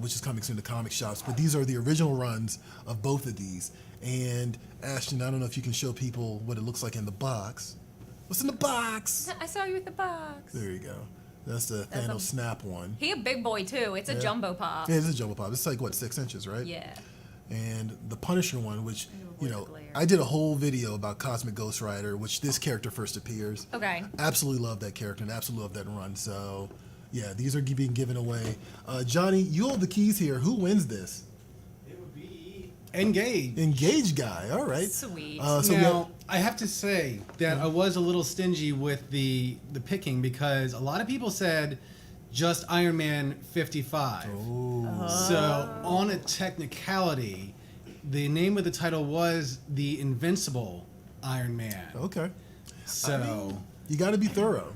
[SPEAKER 1] which is coming soon to comic shops. But these are the original runs of both of these. And Ashton, I don't know if you can show people what it looks like in the box. What's in the box?
[SPEAKER 2] I saw you with the box.
[SPEAKER 1] There you go. That's the
[SPEAKER 2] That's
[SPEAKER 1] Thanos
[SPEAKER 2] a-
[SPEAKER 1] Snap one.
[SPEAKER 2] He a big boy too. It's a
[SPEAKER 1] Yeah.
[SPEAKER 2] jumbo pop.
[SPEAKER 1] Yeah, it's a jumbo pop. It's like, 6 inches, right?
[SPEAKER 2] Yeah.
[SPEAKER 1] And the Punisher one, which,
[SPEAKER 2] avoid the glare.
[SPEAKER 1] I did a whole video about Cosmic Ghost Rider, which this character first appears.
[SPEAKER 2] Okay.
[SPEAKER 1] Absolutely love that character and absolutely love that run. So, yeah, these are being given away. Johnny, you hold the keys here. Who wins this?
[SPEAKER 3] It would be
[SPEAKER 4] Engage.
[SPEAKER 1] Engaged guy. All right.
[SPEAKER 2] Sweet.
[SPEAKER 1] So we
[SPEAKER 4] Now, I have to say that I was a little stingy with the picking because a lot of people said just Iron Man 55. So on a technicality, the name of the title was The Invincible Iron Man.
[SPEAKER 1] Okay.
[SPEAKER 4] So,
[SPEAKER 1] You got to be thorough.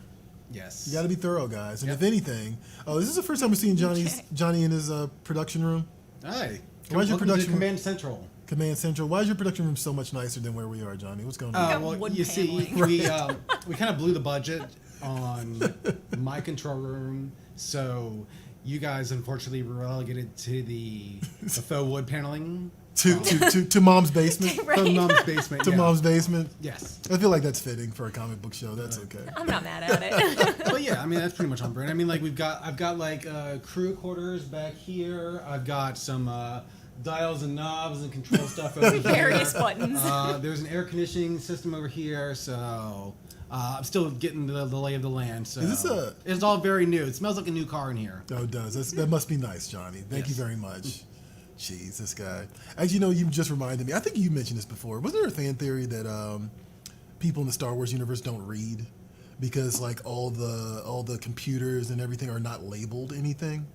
[SPEAKER 4] yes.
[SPEAKER 1] You got to be thorough, guys. And
[SPEAKER 4] Yep.
[SPEAKER 1] if anything, this is the first time we're seeing Johnny in his production room.
[SPEAKER 4] Hi.
[SPEAKER 1] Why's your
[SPEAKER 4] Welcome to
[SPEAKER 1] production room-
[SPEAKER 4] Command Central?
[SPEAKER 1] Command Central. Why is your production room so much nicer than where we are, Johnny? What's going on?
[SPEAKER 2] got
[SPEAKER 4] Well,
[SPEAKER 2] wood
[SPEAKER 4] you see,
[SPEAKER 2] paneling.
[SPEAKER 4] we kind of blew the budget on my control room, so you guys unfortunately were relegated to the faux wood paneling
[SPEAKER 1] to mom's basement.
[SPEAKER 4] from Mom's basement.
[SPEAKER 1] To
[SPEAKER 4] yeah.
[SPEAKER 1] mom's basement.
[SPEAKER 4] Yes.
[SPEAKER 1] I feel like that's fitting for a comic book show. That's okay.
[SPEAKER 2] I'm not mad at it.
[SPEAKER 4] But yeah, I mean that's pretty much on brand. I mean, like I've got like crew quarters back here. I've got some dials and knobs and control stuff over here.
[SPEAKER 2] Various buttons.
[SPEAKER 4] There's an air conditioning system over here, so I'm still getting the lay of the land. So
[SPEAKER 1] Is this
[SPEAKER 4] it's all very new. It smells like a new car in here.
[SPEAKER 1] Oh, it does. That must be nice, Johnny. Thank you
[SPEAKER 4] Yes.
[SPEAKER 1] very much. Jeez, this guy. As you know, you just reminded me. I think you mentioned this before. Was there a fan theory that people in the Star Wars universe don't read because like all the computers and everything are not labeled anything?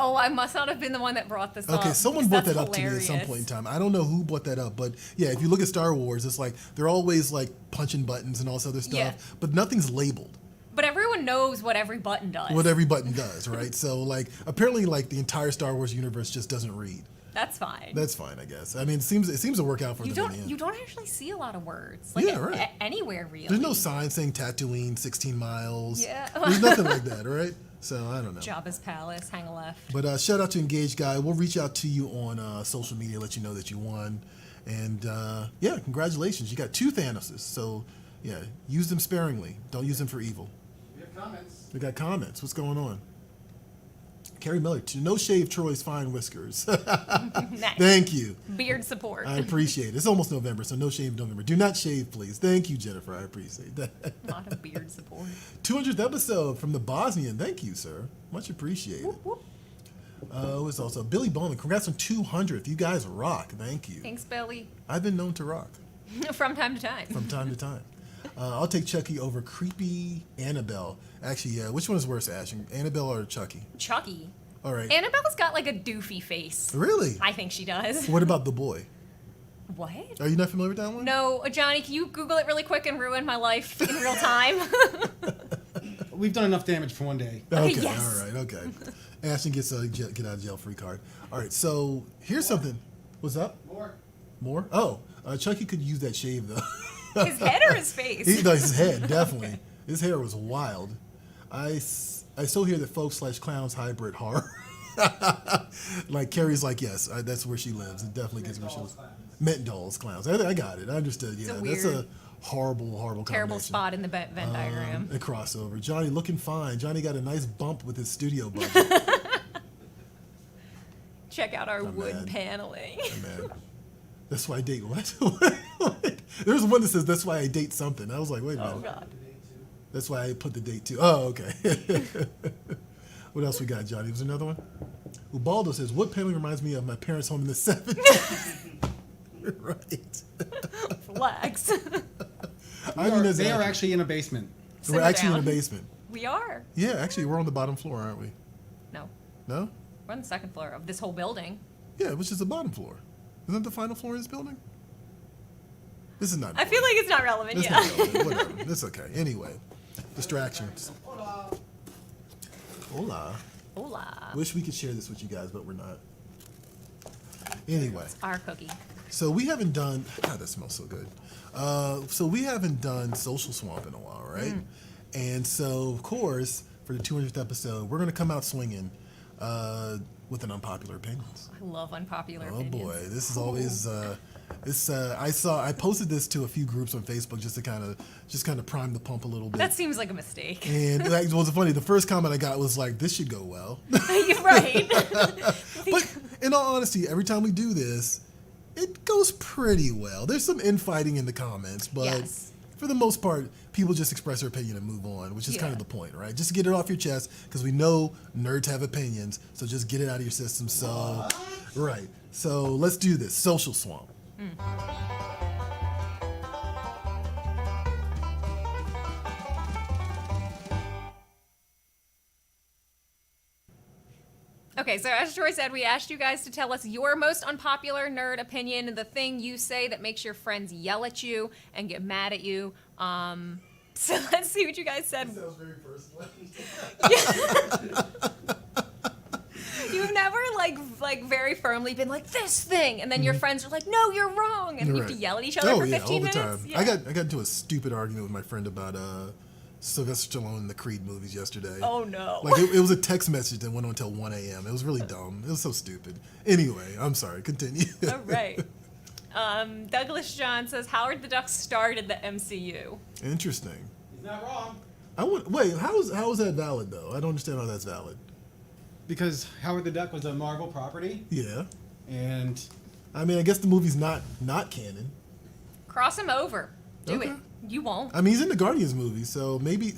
[SPEAKER 2] Oh, I must not have been the one that brought this up.
[SPEAKER 1] Okay, someone
[SPEAKER 2] because
[SPEAKER 1] brought that
[SPEAKER 2] that's
[SPEAKER 1] up to me at some
[SPEAKER 2] hilarious.
[SPEAKER 1] point in time. I don't know who brought that up, but yeah, if you look at Star Wars, it's like they're always like punching buttons and all this other stuff,
[SPEAKER 2] Yeah.
[SPEAKER 1] but nothing's labeled.
[SPEAKER 2] But everyone knows what every button does.
[SPEAKER 1] What every button does, right? So like apparently like the entire Star Wars universe just doesn't read.
[SPEAKER 2] That's fine.
[SPEAKER 1] That's fine, I guess. I mean, it seems to work out for
[SPEAKER 2] you
[SPEAKER 1] them in
[SPEAKER 2] don't
[SPEAKER 1] the end.
[SPEAKER 2] you don't actually see a lot of words. Like
[SPEAKER 1] Yeah, right.
[SPEAKER 2] Anywhere really.
[SPEAKER 1] There's no sign saying Tatooine, 16 miles.
[SPEAKER 2] Yeah.
[SPEAKER 1] There's nothing like that, right? So I don't know.
[SPEAKER 2] Jabba's palace, hang a left.
[SPEAKER 1] But shout out to Engaged Guy. We'll reach out to you on social media, let you know that you won. And yeah, congratulations. You got 2 Thanoses. So yeah, use them sparingly. Don't use them for evil.
[SPEAKER 3] We have comments.
[SPEAKER 1] We got comments. What's going on? Carrie Miller, to no shave Troy's fine whiskers.
[SPEAKER 2] Nice.
[SPEAKER 1] Thank you.
[SPEAKER 2] Beard support.
[SPEAKER 1] I appreciate it. It's almost November, so no shave November. Do not shave, please. Thank you, Jennifer. I appreciate that.
[SPEAKER 2] A lot of beard support.
[SPEAKER 1] 200th episode from the Bosnian. Thank you, sir. Much appreciated. It's also Billy Bowman. Congrats on 200th. You guys rock. Thank you.
[SPEAKER 2] Thanks, Billy.
[SPEAKER 1] I've been known to rock
[SPEAKER 2] From time to time.
[SPEAKER 1] from time to time. I'll take Chucky over creepy Annabelle. Actually, yeah. Which one is worse, Ashton? Annabelle or Chucky?
[SPEAKER 2] Chucky.
[SPEAKER 1] All right.
[SPEAKER 2] Annabelle's got like a doofy face.
[SPEAKER 1] Really?
[SPEAKER 2] I think she does.
[SPEAKER 1] What about The Boy?
[SPEAKER 2] What?
[SPEAKER 1] Are you not familiar with that one?
[SPEAKER 2] No, Johnny, can you Google it really quick and ruin my life in real time?
[SPEAKER 4] We've done enough damage for one day.
[SPEAKER 1] Okay,
[SPEAKER 2] Yes.
[SPEAKER 1] all right, okay. Ashton gets a get out of jail free card. All right, so here's something. What's up?
[SPEAKER 3] More.
[SPEAKER 1] More? Oh, Chucky could use that shave though.
[SPEAKER 2] His head or his face?
[SPEAKER 1] He does his head, definitely. His hair was wild. I still hear that folks / clowns hybrid horror. Like Carrie's like, yes, that's where she lives. It definitely gets where she lives. Mint dolls, clowns. I got it. I understood. Yeah,
[SPEAKER 2] a
[SPEAKER 1] that's a
[SPEAKER 2] weird-
[SPEAKER 1] horrible
[SPEAKER 2] Terrible
[SPEAKER 1] combination.
[SPEAKER 2] spot in the Venn diagram.
[SPEAKER 1] A crossover. Johnny looking fine. Johnny got a nice bump with his studio budget.
[SPEAKER 2] Check out our wood
[SPEAKER 1] mad.
[SPEAKER 2] paneling.
[SPEAKER 1] Man, that's why I date what? There's one that says that's why I date something. I was like, wait a minute.
[SPEAKER 2] Oh God.
[SPEAKER 1] That's why I put the date too. Oh, okay. What else we got, Johnny? Was there another one? Ubaldo says, wood paneling reminds me of my parents' home in the 70s. Right.
[SPEAKER 2] Flex.
[SPEAKER 1] I mean,
[SPEAKER 4] They are actually in a basement.
[SPEAKER 1] we're
[SPEAKER 2] Simmer
[SPEAKER 1] actually in a
[SPEAKER 2] down.
[SPEAKER 1] basement.
[SPEAKER 2] We are.
[SPEAKER 1] Yeah, actually, we're on the bottom floor, aren't we?
[SPEAKER 2] No,
[SPEAKER 1] No?
[SPEAKER 2] we're on the second floor of this whole building.
[SPEAKER 1] Yeah, which is the bottom floor. Isn't that the final floor of this building? This is not.
[SPEAKER 2] I feel like it's not relevant
[SPEAKER 1] It's
[SPEAKER 2] yet.
[SPEAKER 1] not relevant. Whatever. That's okay. Anyway, distractions. Hola.
[SPEAKER 2] Hola.
[SPEAKER 1] Wish we could share this with you guys, but we're not. Anyway,
[SPEAKER 2] Our cookie.
[SPEAKER 1] so we haven't done. God, that smells so good. So we haven't done Social Swamp in a while, right? And so, of course, for the 200th episode, we're gonna come out swinging with an unpopular opinions.
[SPEAKER 2] I love unpopular
[SPEAKER 1] Oh
[SPEAKER 2] opinions.
[SPEAKER 1] boy, this is always. I posted this to a few groups on Facebook just to kind of prime the pump a little bit.
[SPEAKER 2] That seems like a mistake.
[SPEAKER 1] And like, what's funny, the first comment I got was like, "This should go well."
[SPEAKER 2] You're right.
[SPEAKER 1] But in all honesty, every time we do this, it goes pretty well. There's some infighting in the comments, but
[SPEAKER 2] Yes.
[SPEAKER 1] for the most part, people just express their opinion and move on, which is kind of
[SPEAKER 2] Yeah.
[SPEAKER 1] the point, right? Just get it off your chest because we know nerds have opinions, so just get it out of your system. So, right. So let's do this. Social Swamp.
[SPEAKER 2] Okay, so as Troy said, we asked you guys to tell us your most unpopular nerd opinion, the thing you say that makes your friends yell at you and get mad at you. So let's see what you guys said.
[SPEAKER 1] That was very personal.
[SPEAKER 2] You've never like literally been like, this thing, and then your friends are like, no, you're wrong, and
[SPEAKER 1] You're
[SPEAKER 2] you have
[SPEAKER 1] right.
[SPEAKER 2] to yell at each other
[SPEAKER 1] Oh
[SPEAKER 2] for
[SPEAKER 1] yeah,
[SPEAKER 2] 15
[SPEAKER 1] all the
[SPEAKER 2] minutes.
[SPEAKER 1] time.
[SPEAKER 2] Yeah.
[SPEAKER 1] I got into a stupid argument with my friend about Sylvester Stallone in the Creed movies yesterday.
[SPEAKER 2] Oh, no.
[SPEAKER 1] Like it was a text message that went on until 1 a.m. It was really dumb. It was so stupid. Anyway, I'm sorry. Continue.
[SPEAKER 2] All right. Douglas John says Howard the Duck started the MCU.
[SPEAKER 1] Interesting.
[SPEAKER 3] He's not wrong.
[SPEAKER 1] Wait. How is that valid though? I don't understand how that's valid.
[SPEAKER 4] Because Howard the Duck was a Marvel property,
[SPEAKER 1] Yeah.
[SPEAKER 4] and
[SPEAKER 1] I mean, I guess the movie's not canon.
[SPEAKER 2] Cross him over. Do
[SPEAKER 1] Okay.
[SPEAKER 2] it. You won't.
[SPEAKER 1] I mean, he's in the Guardians movie, so maybe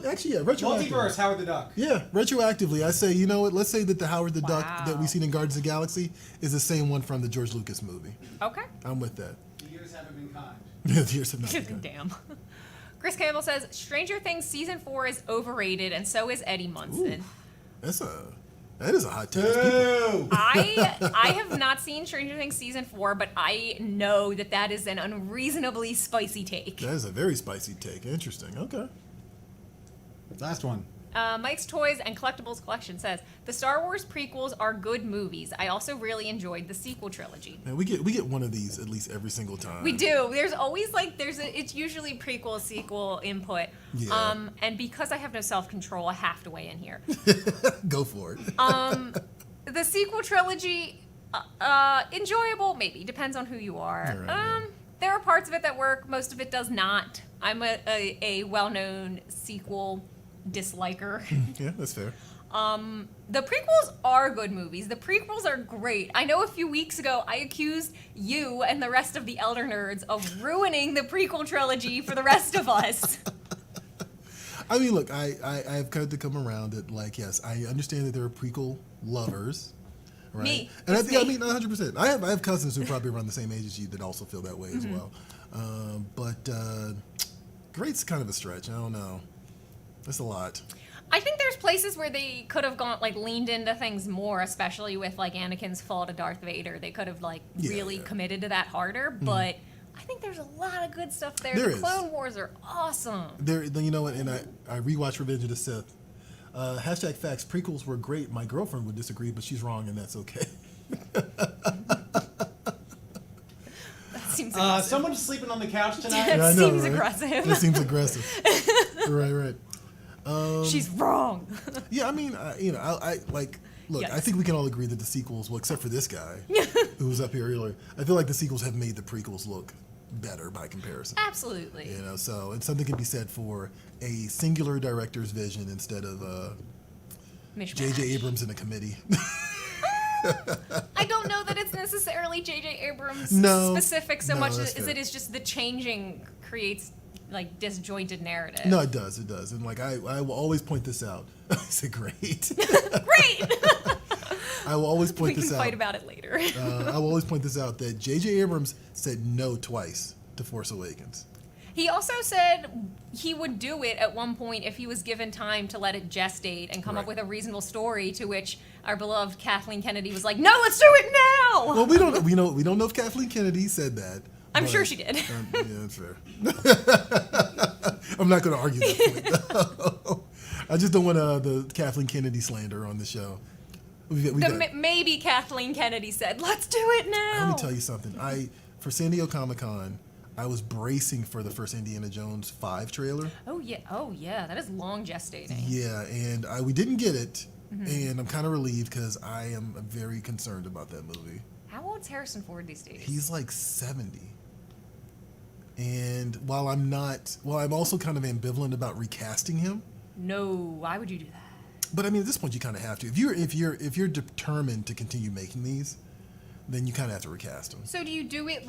[SPEAKER 1] actually, yeah, retroactively.
[SPEAKER 4] multiverse Howard the Duck.
[SPEAKER 1] Yeah, retroactively, I say, let's say that the Howard the Duck that
[SPEAKER 2] Wow.
[SPEAKER 1] we've seen in Guardians of the Galaxy is the same one from the George Lucas movie.
[SPEAKER 2] Okay.
[SPEAKER 1] I'm with that.
[SPEAKER 3] The years haven't been kind.
[SPEAKER 1] Years have not begun.
[SPEAKER 2] Damn. Chris Campbell says Stranger Things season 4 is overrated, and so is Eddie Munson.
[SPEAKER 1] That is a hot take. People-
[SPEAKER 2] I have not seen Stranger Things season 4, but I know that is an unreasonably spicy take.
[SPEAKER 1] That is a very spicy take. Interesting. Okay.
[SPEAKER 4] Last one.
[SPEAKER 2] Mike's Toys and Collectibles Collection says the Star Wars prequels are good movies. I also really enjoyed the sequel trilogy.
[SPEAKER 1] Man, we get one of these at least every single time.
[SPEAKER 2] We do. There's always it's usually prequel sequel input.
[SPEAKER 1] Yeah.
[SPEAKER 2] And because I have no self-control, I have to weigh in here.
[SPEAKER 1] Go for it.
[SPEAKER 2] The sequel trilogy, enjoyable, maybe. Depends on who you are.
[SPEAKER 1] All right,
[SPEAKER 2] There are parts of it that work. Most of it does not. I'm a well-known sequel disliker.
[SPEAKER 1] Yeah, that's fair.
[SPEAKER 2] The prequels are good movies. The prequels are great. I know a few weeks ago I accused you and the rest of the Elder Nerds of ruining the prequel trilogy for the rest of us.
[SPEAKER 1] I mean, look, I've come to come around that, like, yes, I understand that there are prequel lovers, right?
[SPEAKER 2] Me.
[SPEAKER 1] And
[SPEAKER 2] It's
[SPEAKER 1] I
[SPEAKER 2] me.
[SPEAKER 1] mean, 100%. I have cousins who probably around the same age as you that also feel that way as well. But great's kind of a stretch. I don't know. That's a lot.
[SPEAKER 2] I think there's places where they could have leaned into things more, especially with Anakin's fall to Darth Vader. They could have really committed to that harder, but I think there's a lot of good stuff there.
[SPEAKER 1] There
[SPEAKER 2] The
[SPEAKER 1] is.
[SPEAKER 2] Clone Wars are awesome.
[SPEAKER 1] You know what? And I rewatched Revenge of the Sith. Hashtag facts. Prequels were great. My girlfriend would disagree, but she's wrong, and that's okay.
[SPEAKER 2] That seems aggressive.
[SPEAKER 4] Someone's sleeping on the couch tonight.
[SPEAKER 2] That
[SPEAKER 1] Yeah, I know,
[SPEAKER 2] seems
[SPEAKER 1] right?
[SPEAKER 2] aggressive.
[SPEAKER 1] That seems aggressive. Right.
[SPEAKER 2] She's wrong.
[SPEAKER 1] Yeah, I mean, I like. Look, I
[SPEAKER 2] Yes.
[SPEAKER 1] think we can all agree that the sequels, well, except for this guy who was up here earlier, I feel like the sequels have made the prequels look better by comparison.
[SPEAKER 2] Absolutely.
[SPEAKER 1] So and something can be said for a singular director's vision instead of
[SPEAKER 2] Mishmash.
[SPEAKER 1] J.J. Abrams in a committee.
[SPEAKER 2] I don't know that it's necessarily J.J. Abrams
[SPEAKER 1] No.
[SPEAKER 2] specific so
[SPEAKER 1] No,
[SPEAKER 2] much
[SPEAKER 1] that's
[SPEAKER 2] as
[SPEAKER 1] fair.
[SPEAKER 2] it is just the changing creates disjointed narrative.
[SPEAKER 1] No, it does, and like I will always point this out. I said great.
[SPEAKER 2] Great.
[SPEAKER 1] I will always
[SPEAKER 2] We
[SPEAKER 1] point
[SPEAKER 2] can
[SPEAKER 1] this out.
[SPEAKER 2] fight about it later.
[SPEAKER 1] I will always point this out that J.J. Abrams said no twice to Force Awakens.
[SPEAKER 2] He also said he would do it at one point if he was given time to let it gestate and come up
[SPEAKER 1] Right.
[SPEAKER 2] with a reasonable story. To which our beloved Kathleen Kennedy was like, "No, let's do it now."
[SPEAKER 1] Well, we don't know if Kathleen Kennedy said that.
[SPEAKER 2] I'm
[SPEAKER 1] but,
[SPEAKER 2] sure she did.
[SPEAKER 1] Yeah, that's fair. I'm not going to argue that point. Though. I just don't want the Kathleen Kennedy slander on the show.
[SPEAKER 2] Maybe Kathleen Kennedy said, "Let's do it now."
[SPEAKER 1] Let me tell you something. For San Diego Comic-Con, I was bracing for the first Indiana Jones 5 trailer.
[SPEAKER 2] Oh yeah, that is long gestating.
[SPEAKER 1] Yeah, and we didn't get it, and I'm kind of relieved because I am very concerned about that movie.
[SPEAKER 2] How old's Harrison Ford these days?
[SPEAKER 1] He's like 70. And while I'm also kind of ambivalent about recasting him.
[SPEAKER 2] No, why would you do that?
[SPEAKER 1] But I mean, at this point, you kind of have to. If you're determined to continue making these, then you kind of have to recast them.
[SPEAKER 2] So do you do it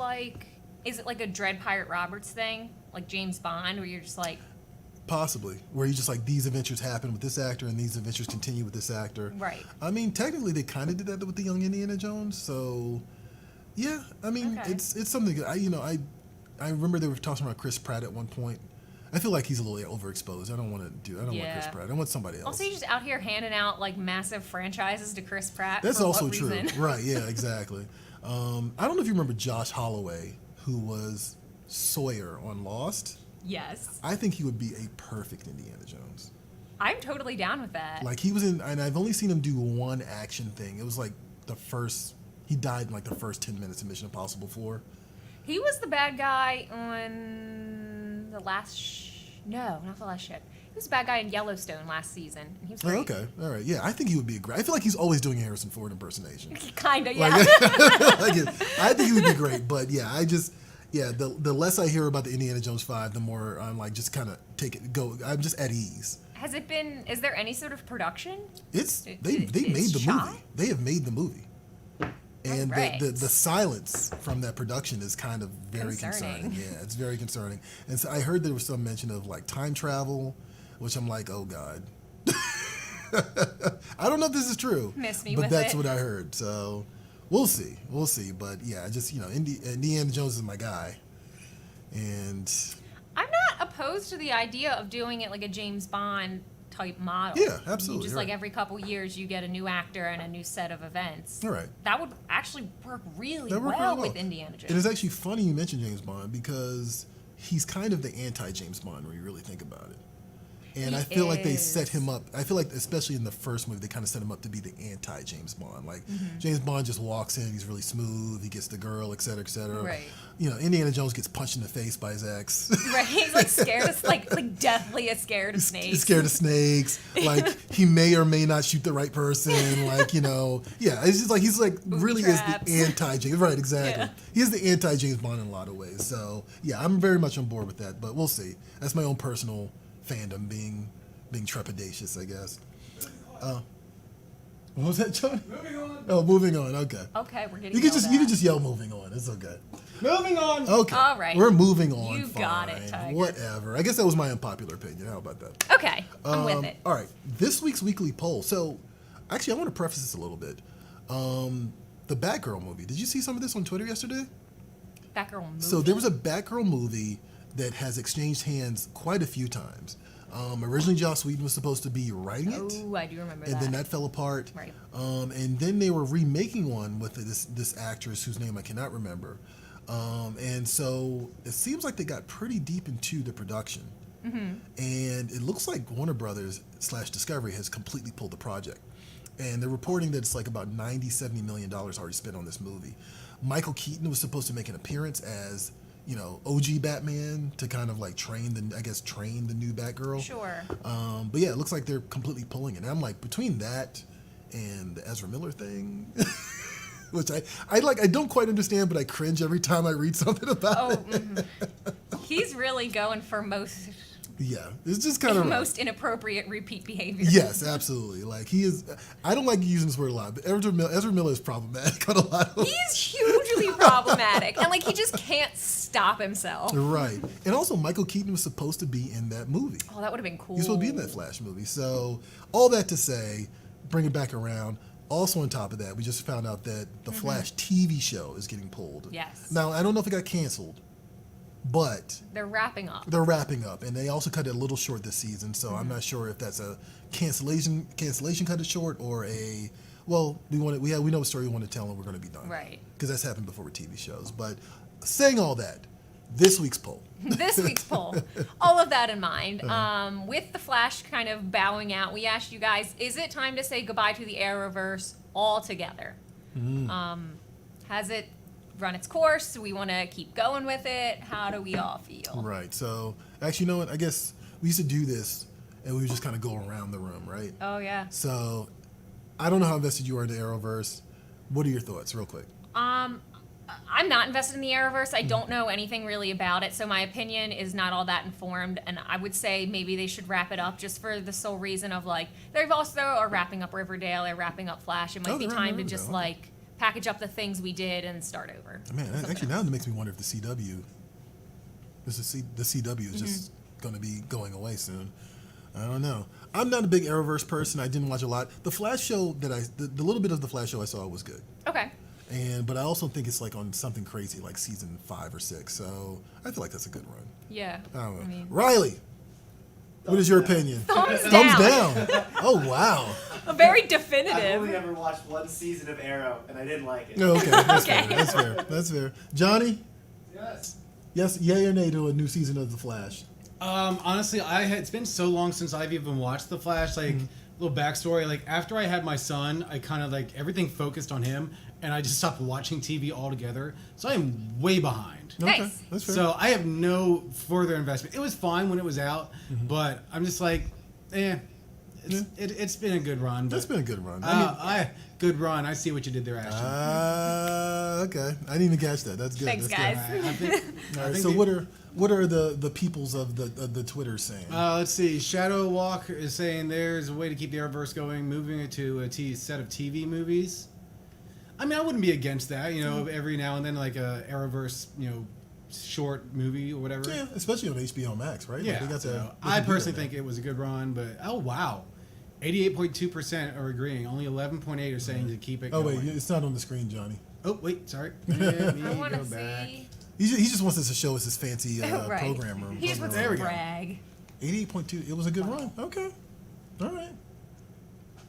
[SPEAKER 2] is it like a Dread Pirate Roberts thing, like James Bond, where you're just like,
[SPEAKER 1] Possibly, where you just like these adventures happen with this actor and these adventures continue with this actor.
[SPEAKER 2] right?
[SPEAKER 1] I mean, technically, they kind of did that with the Young Indiana Jones. So, yeah, I mean,
[SPEAKER 2] Okay.
[SPEAKER 1] it's something that I remember they were talking about Chris Pratt at one point. I feel like he's a little overexposed. I don't want want Chris Pratt. I want somebody else.
[SPEAKER 2] Also, he's just out here handing out massive franchises to Chris Pratt.
[SPEAKER 1] That's
[SPEAKER 2] for
[SPEAKER 1] also
[SPEAKER 2] what
[SPEAKER 1] true.
[SPEAKER 2] reason?
[SPEAKER 1] Right, yeah, exactly. I don't know if you remember Josh Holloway, who was Sawyer on Lost.
[SPEAKER 2] Yes,
[SPEAKER 1] I think he would be a perfect Indiana Jones.
[SPEAKER 2] I'm totally down with that.
[SPEAKER 1] Like he was in, and I've only seen him do one action thing. It was like the first He died in like the first 10 minutes of Mission Impossible 4.
[SPEAKER 2] He was the bad guy on the last. No, not the last ship. He was the bad guy in Yellowstone last season. And he was great.
[SPEAKER 1] Oh, okay, all right, yeah. I think he would be a great. I feel like he's always doing a Harrison Ford impersonation.
[SPEAKER 2] Kinda, yeah.
[SPEAKER 1] I think he would be great, but yeah, the less I hear about the Indiana Jones 5, the more I'm like just kind of go. I'm just at ease.
[SPEAKER 2] Has it been? Is there any sort of production?
[SPEAKER 1] They
[SPEAKER 2] It's
[SPEAKER 1] made the
[SPEAKER 2] shot?
[SPEAKER 1] movie. They have made the movie. And
[SPEAKER 2] Right.
[SPEAKER 1] the silence from that production is kind of very
[SPEAKER 2] Concerning.
[SPEAKER 1] concerning. Yeah, it's very concerning. And so I heard there was some mention of like time travel, which I'm like, oh God. I don't know if this is true.
[SPEAKER 2] Miss me
[SPEAKER 1] but
[SPEAKER 2] with
[SPEAKER 1] that's
[SPEAKER 2] it.
[SPEAKER 1] what I heard. So we'll see. But yeah, just Indiana Jones is my guy. And
[SPEAKER 2] I'm not opposed to the idea of doing it like a James Bond type model.
[SPEAKER 1] Yeah, absolutely,
[SPEAKER 2] Just
[SPEAKER 1] you're
[SPEAKER 2] like
[SPEAKER 1] right.
[SPEAKER 2] every couple years, you get a new actor and a new set of events.
[SPEAKER 1] All right.
[SPEAKER 2] That would actually work really
[SPEAKER 1] That worked
[SPEAKER 2] well
[SPEAKER 1] really
[SPEAKER 2] with Indiana Jones.
[SPEAKER 1] It is actually funny you mentioned James Bond because he's kind of the anti-James Bond when you really think about it. And
[SPEAKER 2] He
[SPEAKER 1] I feel like they
[SPEAKER 2] is.
[SPEAKER 1] set him up. I feel like, especially in the first movie, they kind of set him up to be the anti-James Bond. Like,
[SPEAKER 2] Mm-hmm.
[SPEAKER 1] James Bond just walks in, he's really smooth, he gets the girl, et cetera, et cetera.
[SPEAKER 2] Right.
[SPEAKER 1] Indiana Jones gets punched in the face by his ex.
[SPEAKER 2] Right, he's like scared of like deathly scared of snakes.
[SPEAKER 1] He's scared of snakes. Like, he may or may not shoot the right person. Like, yeah, it's just like he's like really
[SPEAKER 2] traps.
[SPEAKER 1] is the anti-James. Right, exactly.
[SPEAKER 2] Yeah.
[SPEAKER 1] He is the anti-James Bond in a lot of ways. So, yeah, I'm very much on board with that, but we'll see. That's my own personal fandom being trepidatious, I guess. What was that, Johnny?
[SPEAKER 3] Moving on.
[SPEAKER 1] Oh, moving on. Okay.
[SPEAKER 2] Okay, we're getting.
[SPEAKER 1] You can
[SPEAKER 2] yelled
[SPEAKER 1] just
[SPEAKER 2] at.
[SPEAKER 1] yell "moving on." It's okay.
[SPEAKER 4] Moving on.
[SPEAKER 1] Okay.
[SPEAKER 2] All right.
[SPEAKER 1] We're moving on.
[SPEAKER 2] You got it,
[SPEAKER 1] fine.
[SPEAKER 2] Tiger.
[SPEAKER 1] Whatever. I guess that was my unpopular opinion. How about that?
[SPEAKER 2] Okay, I'm with it.
[SPEAKER 1] All right. This week's weekly poll. So, actually, I want to preface this a little bit. The Batgirl movie. Did you see some of this on Twitter yesterday?
[SPEAKER 2] Batgirl movie.
[SPEAKER 1] So there was a Batgirl movie that has exchanged hands quite a few times. Originally, Joss Whedon was supposed to be writing it.
[SPEAKER 2] Oh, I do remember
[SPEAKER 1] And
[SPEAKER 2] that.
[SPEAKER 1] then that fell apart.
[SPEAKER 2] Right.
[SPEAKER 1] And then they were remaking one with this actress whose name I cannot remember. And so it seems like they got pretty deep into the production. Mm-hmm. And it looks like Warner Brothers / Discovery has completely pulled the project. And they're reporting that it's like about $90-70 million already spent on this movie. Michael Keaton was supposed to make an appearance as OG Batman to kind of like train the new Batgirl.
[SPEAKER 2] Sure.
[SPEAKER 1] But yeah, it looks like they're completely pulling it. And I'm like, between that and the Ezra Miller thing, which I don't quite understand, but I cringe every time I read something about it.
[SPEAKER 2] He's really going for most
[SPEAKER 1] Yeah, it's just kind of
[SPEAKER 2] most inappropriate repeat behavior.
[SPEAKER 1] Yes, absolutely. Like he is. I don't like using this word a lot, but Ezra Miller is problematic on a lot of.
[SPEAKER 2] He's hugely problematic, and like he just can't stop himself.
[SPEAKER 1] Right, and also Michael Keaton was supposed to be in that movie.
[SPEAKER 2] Oh, that would have been cool.
[SPEAKER 1] He's supposed to be in that Flash movie. So all that to say, bring it back around. Also on top of that, we just found out that the Flash TV show is getting pulled.
[SPEAKER 2] Yes.
[SPEAKER 1] Now I don't know if it got canceled, but
[SPEAKER 2] They're wrapping up.
[SPEAKER 1] they're wrapping up, and they also cut it a little short this season. So I'm not sure if that's a cancellation cut it short, or a we know a story we want to tell and we're going to be done.
[SPEAKER 2] Right.
[SPEAKER 1] Because that's happened before with TV shows. But saying all that, this week's poll.
[SPEAKER 2] This week's poll. All of that in mind. With the Flash kind of bowing out, we asked you guys, is it time to say goodbye to the Arrowverse altogether? Has it run its course? Do we want to keep going with it? How do we all feel?
[SPEAKER 1] Right. So actually, you know what? I guess we used to do this, and we would just kind of go around the room, right?
[SPEAKER 2] Oh, yeah.
[SPEAKER 1] So I don't know how invested you are in the Arrowverse. What are your thoughts, real quick?
[SPEAKER 2] I'm not invested in the Arrowverse. I don't know anything really about it, so my opinion is not all that informed. And I would say maybe they should wrap it up just for the sole reason of like they've also are wrapping up Riverdale, they're wrapping up Flash. It might be
[SPEAKER 1] they're
[SPEAKER 2] time to
[SPEAKER 1] wrapping
[SPEAKER 2] just
[SPEAKER 1] Riverdale.
[SPEAKER 2] like package up the things we did and start over.
[SPEAKER 1] Man,
[SPEAKER 2] Something
[SPEAKER 1] actually,
[SPEAKER 2] else.
[SPEAKER 1] now it makes me wonder if the CW is just going to be going away soon. I don't know. I'm not a big Arrowverse person. I didn't watch a lot. The Flash show the little bit of the Flash show I saw was good.
[SPEAKER 2] Okay.
[SPEAKER 1] But I also think it's like on something crazy like season 5 or 6. So I feel like that's a good run.
[SPEAKER 2] Yeah.
[SPEAKER 1] I don't know.
[SPEAKER 2] I mean,
[SPEAKER 1] Riley, what is your opinion?
[SPEAKER 2] Thumbs
[SPEAKER 1] down. Oh wow.
[SPEAKER 2] very
[SPEAKER 7] I've
[SPEAKER 2] definitive.
[SPEAKER 7] only ever watched one season of Arrow, and I didn't like it.
[SPEAKER 1] No, okay, that's
[SPEAKER 2] Okay.
[SPEAKER 1] fair. That's fair. Johnny,
[SPEAKER 3] Yes.
[SPEAKER 1] yes, yay or nay to a new season of The Flash?
[SPEAKER 4] Honestly, it's been so long since I've even watched The Flash. Like little backstory. Like after I had my son, I kind of like everything focused on him, and I just stopped watching TV altogether. So I am way behind.
[SPEAKER 1] Okay,
[SPEAKER 2] Nice.
[SPEAKER 1] that's fair.
[SPEAKER 4] So I have no further investment. It was fine when it was out,
[SPEAKER 1] Mm-hmm.
[SPEAKER 4] but I'm just like, it's been a good run. But,
[SPEAKER 1] That's been a good run.
[SPEAKER 4] good run. I see what you did there, Ashton.
[SPEAKER 1] Okay. I didn't even catch that. That's good.
[SPEAKER 2] Thanks,
[SPEAKER 1] That's
[SPEAKER 2] guys.
[SPEAKER 1] Good.
[SPEAKER 4] I think,
[SPEAKER 1] All
[SPEAKER 4] I
[SPEAKER 1] right.
[SPEAKER 4] think
[SPEAKER 1] So
[SPEAKER 4] the-
[SPEAKER 1] what are the peoples of the Twitter saying?
[SPEAKER 4] Let's see. Shadow Walk is saying there's a way to keep the Arrowverse going, moving it to a set of TV movies. I mean, I wouldn't be against that. You know, every now and then, like a Arrowverse, short movie or whatever.
[SPEAKER 1] Yeah, especially on HBO Max, right?
[SPEAKER 4] Yeah.
[SPEAKER 1] Like, they got
[SPEAKER 4] so
[SPEAKER 1] that-
[SPEAKER 4] I
[SPEAKER 1] they can do
[SPEAKER 4] personally
[SPEAKER 1] that
[SPEAKER 4] think it was a good run, but oh wow, 88.2% are agreeing. Only 11.8 are saying to keep it.
[SPEAKER 1] now. Oh
[SPEAKER 4] going.
[SPEAKER 1] wait, it's not on the screen, Johnny.
[SPEAKER 4] Oh wait, sorry. Let me
[SPEAKER 2] I want
[SPEAKER 4] go
[SPEAKER 2] to
[SPEAKER 4] back.
[SPEAKER 2] see.
[SPEAKER 1] He just wants us to show us his fancy
[SPEAKER 2] Right.
[SPEAKER 1] program room.
[SPEAKER 2] He just wants
[SPEAKER 4] There
[SPEAKER 2] to
[SPEAKER 4] we go.
[SPEAKER 2] brag.
[SPEAKER 1] 88.2. It was a good run. Okay. All right.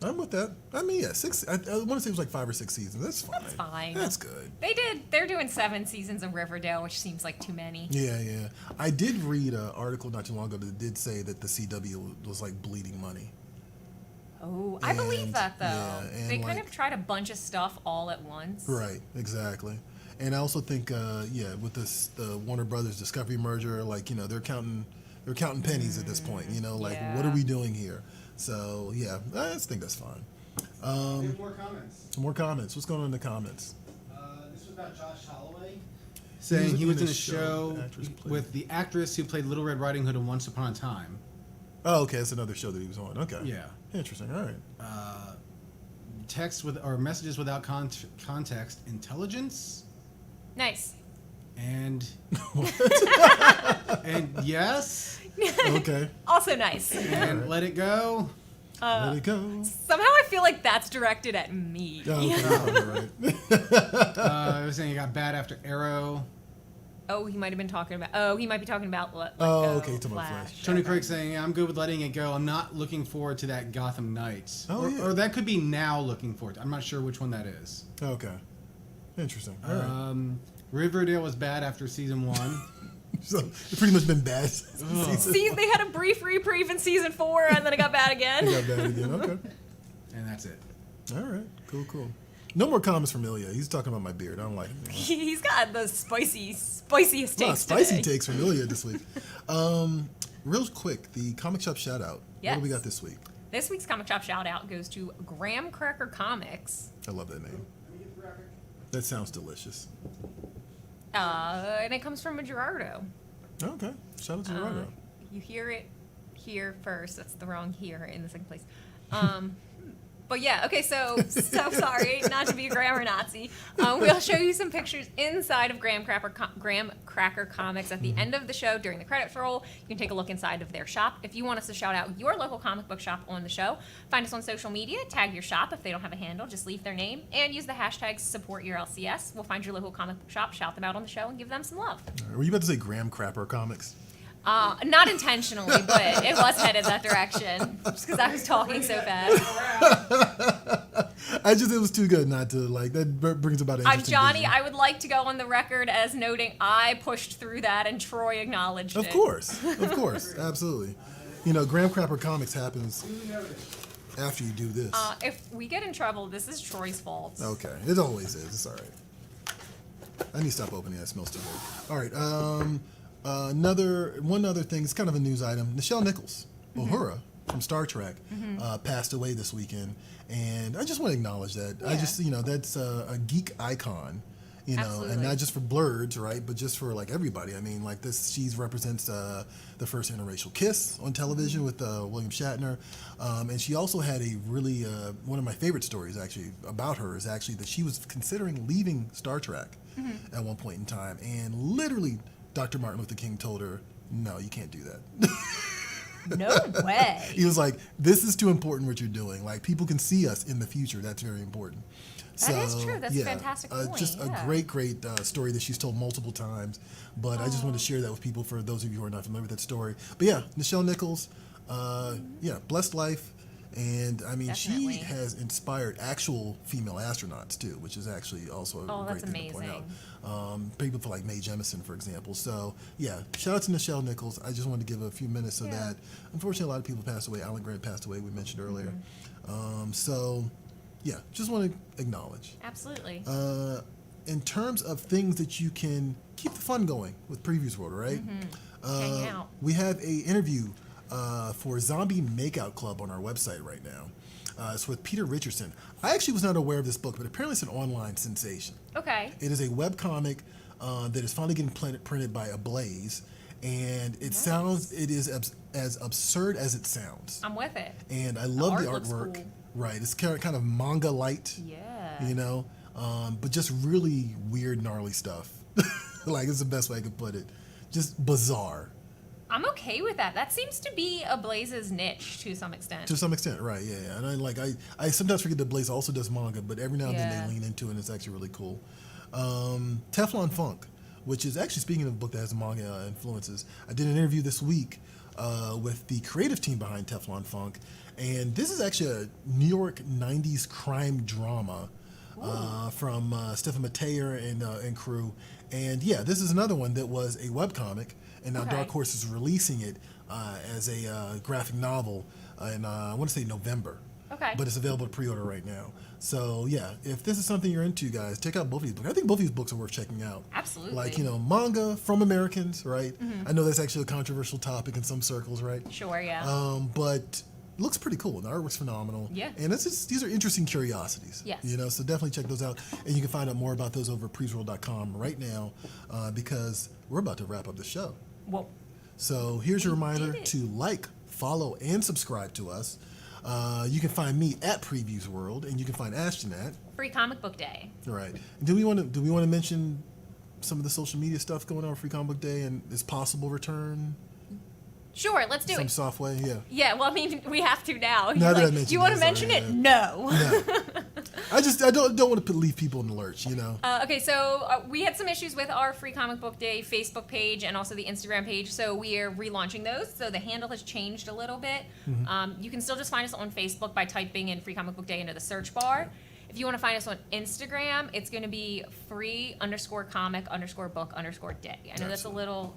[SPEAKER 1] I'm with that. I mean, yeah, 6. I want to say it was like 5 or 6 seasons. That's fine.
[SPEAKER 2] That's fine.
[SPEAKER 1] That's good.
[SPEAKER 2] They're doing 7 seasons of Riverdale, which seems like too many.
[SPEAKER 1] Yeah. I did read an article not too long ago that did say that the CW was like bleeding money.
[SPEAKER 2] Oh, I believe
[SPEAKER 1] And-
[SPEAKER 2] that though.
[SPEAKER 1] yeah, and
[SPEAKER 2] They kind
[SPEAKER 1] like-
[SPEAKER 2] of tried a bunch of stuff all at once.
[SPEAKER 1] Right. Exactly. And I also think, with the Warner Brothers Discovery merger, like they're counting pennies at this point. What are
[SPEAKER 2] Yeah.
[SPEAKER 1] we doing here? So yeah, I just think that's fine.
[SPEAKER 4] We have more comments.
[SPEAKER 1] Some more comments. What's going on in the comments?
[SPEAKER 4] This was about Josh Holloway. Saying he was in a show
[SPEAKER 1] actress played.
[SPEAKER 4] with the actress who played Little Red Riding Hood in Once Upon a Time.
[SPEAKER 1] Oh, okay, that's another show that he was on. Okay.
[SPEAKER 4] Yeah.
[SPEAKER 1] Interesting. All right.
[SPEAKER 4] Text with or messages without context, intelligence,
[SPEAKER 2] Nice.
[SPEAKER 4] and and yes,
[SPEAKER 1] Okay.
[SPEAKER 2] Also nice.
[SPEAKER 4] and let it go.
[SPEAKER 1] Let it go.
[SPEAKER 2] Somehow I feel like that's directed at me.
[SPEAKER 1] Oh, okay, all right.
[SPEAKER 4] I was saying he got bad after Arrow.
[SPEAKER 2] Oh, he might have been talking about. Oh, he might be talking about.
[SPEAKER 1] Oh, okay, talking about Flash.
[SPEAKER 4] Tony Craig saying, I'm good with letting it go. I'm not looking forward to that Gotham Knights.
[SPEAKER 1] Oh, yeah.
[SPEAKER 4] Or that could be now looking forward to. I'm not sure which one that is.
[SPEAKER 1] Okay. Interesting. All right.
[SPEAKER 4] Riverdale was bad after season 1.
[SPEAKER 1] So it's pretty much been bad since season.
[SPEAKER 2] See, they had a brief reprieve in season 4, and then it got bad again.
[SPEAKER 1] Got bad again. Okay.
[SPEAKER 4] And that's it.
[SPEAKER 1] All right. Cool. No more comments from Ilya. He's talking about my beard. I don't like it.
[SPEAKER 2] He's got the spiciest
[SPEAKER 1] A lot of
[SPEAKER 2] takes
[SPEAKER 1] spicy
[SPEAKER 2] today.
[SPEAKER 1] takes from Ilya this week. Real quick, the comic shop shout out.
[SPEAKER 2] Yes.
[SPEAKER 1] What do we got this week?
[SPEAKER 2] This week's comic shop shout out goes to Graham Cracker Comics.
[SPEAKER 1] I love that name. That sounds delicious.
[SPEAKER 2] And it comes from a Gerardo.
[SPEAKER 1] Okay. Shout out to Gerardo.
[SPEAKER 2] You hear it here first. That's the wrong here in the second place. But yeah, okay, so sorry, not to be a grammar Nazi. We'll show you some pictures inside of Graham Cracker Comics at the end of the show during the credits roll. You can take a look inside of their shop. If you want us to shout out your local comic book shop on the show, find us on social media, tag your shop. If they don't have a handle, just leave their name, and use the hashtag #SupportYourLCS. We'll find your local comic book shop, shout them out on the show, and give them some love.
[SPEAKER 1] All right. Were you about to say Graham Crapper Comics?
[SPEAKER 2] Not intentionally, but it was headed that direction, just because I was talking so fast.
[SPEAKER 1] It was too good not to like. That brings about.
[SPEAKER 2] I'm Johnny. I would like to go on the record as noting I pushed through that and Troy acknowledged it.
[SPEAKER 1] Of course, absolutely. Graham Crapper Comics happens after you do this.
[SPEAKER 2] If we get in trouble, this is Troy's fault.
[SPEAKER 1] Okay, it always is. It's all right. I need to stop opening that. It smells too good. All right. One other thing. It's kind of a news item. Nichelle Nichols, Uhura from Star Trek, passed away this weekend, and I just want to acknowledge that. I just, that's a geek icon.
[SPEAKER 2] Absolutely.
[SPEAKER 1] And not just for blurs, right, but just for like everybody. I mean, like this, she represents the first interracial kiss on television with William Shatner, and she also had a really one of my favorite stories actually about her is actually that she was considering leaving Star Trek at one point in time, and literally Dr. Martin Luther King told her, "No, you can't do that."
[SPEAKER 2] No way.
[SPEAKER 1] He was like, "This is too important what you're doing. Like people can see us in the future. That's very important."
[SPEAKER 2] That is true. That's a fantastic point.
[SPEAKER 1] Just
[SPEAKER 2] yeah.
[SPEAKER 1] a great story that she's told multiple times. But I just wanted to share that with people for those of you who are not familiar with that story. But yeah, Nichelle Nichols, blessed life. And I mean,
[SPEAKER 2] Definitely.
[SPEAKER 1] she has inspired actual female astronauts too, which is actually also a
[SPEAKER 2] Oh,
[SPEAKER 1] great
[SPEAKER 2] that's
[SPEAKER 1] thing to point out.
[SPEAKER 2] amazing.
[SPEAKER 1] People for like Mae Jemison, for example. So yeah, shout out to Nichelle Nichols. I just wanted to give a few minutes of
[SPEAKER 2] Yeah.
[SPEAKER 1] that. Unfortunately, a lot of people passed away. Alan Grant passed away. We mentioned earlier.
[SPEAKER 2] Mm-hmm.
[SPEAKER 1] So yeah, just want to acknowledge.
[SPEAKER 2] Absolutely.
[SPEAKER 1] In terms of things that you can keep the fun going with Previews World, right?
[SPEAKER 2] Hang out.
[SPEAKER 1] We have a interview for Zombie Makeout Club on our website right now. It's with Peter Richardson. I actually was not aware of this book, but apparently it's an online sensation.
[SPEAKER 2] Okay.
[SPEAKER 1] It is a webcomic that is finally getting printed by Ablaze, and it is as absurd as it sounds.
[SPEAKER 2] I'm with it.
[SPEAKER 1] And I love the
[SPEAKER 2] art looks
[SPEAKER 1] artwork.
[SPEAKER 2] cool.
[SPEAKER 1] Right, it's kind of manga light.
[SPEAKER 2] Yeah.
[SPEAKER 1] You know, but just really weird, gnarly stuff. Like, it's the best way I could put it. Just bizarre.
[SPEAKER 2] I'm okay with that. That seems to be a Blaze's niche to some extent.
[SPEAKER 1] To some extent, right? Yeah, and I sometimes forget that Blaze also does manga, but every now and then
[SPEAKER 2] Yeah.
[SPEAKER 1] they lean into it, and it's actually really cool. Teflon Funk, which is actually, speaking of a book that has manga influences, I did an interview this week with the creative team behind Teflon Funk, and this is actually a New York '90s crime drama from Stephen Mateer and crew. And yeah, this is another one that was a webcomic, and now
[SPEAKER 2] Okay.
[SPEAKER 1] Dark Horse is releasing it as a graphic novel in, I want to say November.
[SPEAKER 2] Okay.
[SPEAKER 1] But it's available to pre-order right now. So yeah, if this is something you're into, guys, check out both of these books. I think both of these books are worth checking out.
[SPEAKER 2] Absolutely.
[SPEAKER 1] Like, you know, manga from Americans, right? I know that's actually a controversial topic in some circles, right?
[SPEAKER 2] Sure, yeah.
[SPEAKER 1] But it looks pretty cool. The artwork's phenomenal.
[SPEAKER 2] Yeah.
[SPEAKER 1] And it's just, these are interesting curiosities.
[SPEAKER 2] Yes.
[SPEAKER 1] You know, so definitely check those out. And you can find out more about those over at PREVIEWSworld.com right now because we're about to wrap up the show.
[SPEAKER 2] Well,
[SPEAKER 1] So here's your
[SPEAKER 2] We
[SPEAKER 1] reminder
[SPEAKER 2] did it.
[SPEAKER 1] to like, follow, and subscribe to us. You can find me at Previews World, and you can find Ashton at.
[SPEAKER 2] Free Comic Book Day.
[SPEAKER 1] Right. Do we want to mention some of the social media stuff going on with Free Comic Book Day and its possible return?
[SPEAKER 2] Sure, let's do
[SPEAKER 1] Some
[SPEAKER 2] it.
[SPEAKER 1] soft way, yeah.
[SPEAKER 2] Yeah, well, I mean, we have to now.
[SPEAKER 1] Now
[SPEAKER 2] You're
[SPEAKER 1] that I
[SPEAKER 2] like,
[SPEAKER 1] mentioned
[SPEAKER 2] do you want to
[SPEAKER 1] it,
[SPEAKER 2] mention
[SPEAKER 1] sorry,
[SPEAKER 2] it?
[SPEAKER 1] yeah.
[SPEAKER 2] No.
[SPEAKER 1] I don't want to leave people in the lurch, you know.
[SPEAKER 2] Okay, so we had some issues with our Free Comic Book Day Facebook page and also the Instagram page, so we are relaunching those. So the handle has changed a little bit. You can still just find us on Facebook by typing in Free Comic Book Day into the search bar. If you want to find us on Instagram, it's going to be free_comic_book_day. I know that's a little,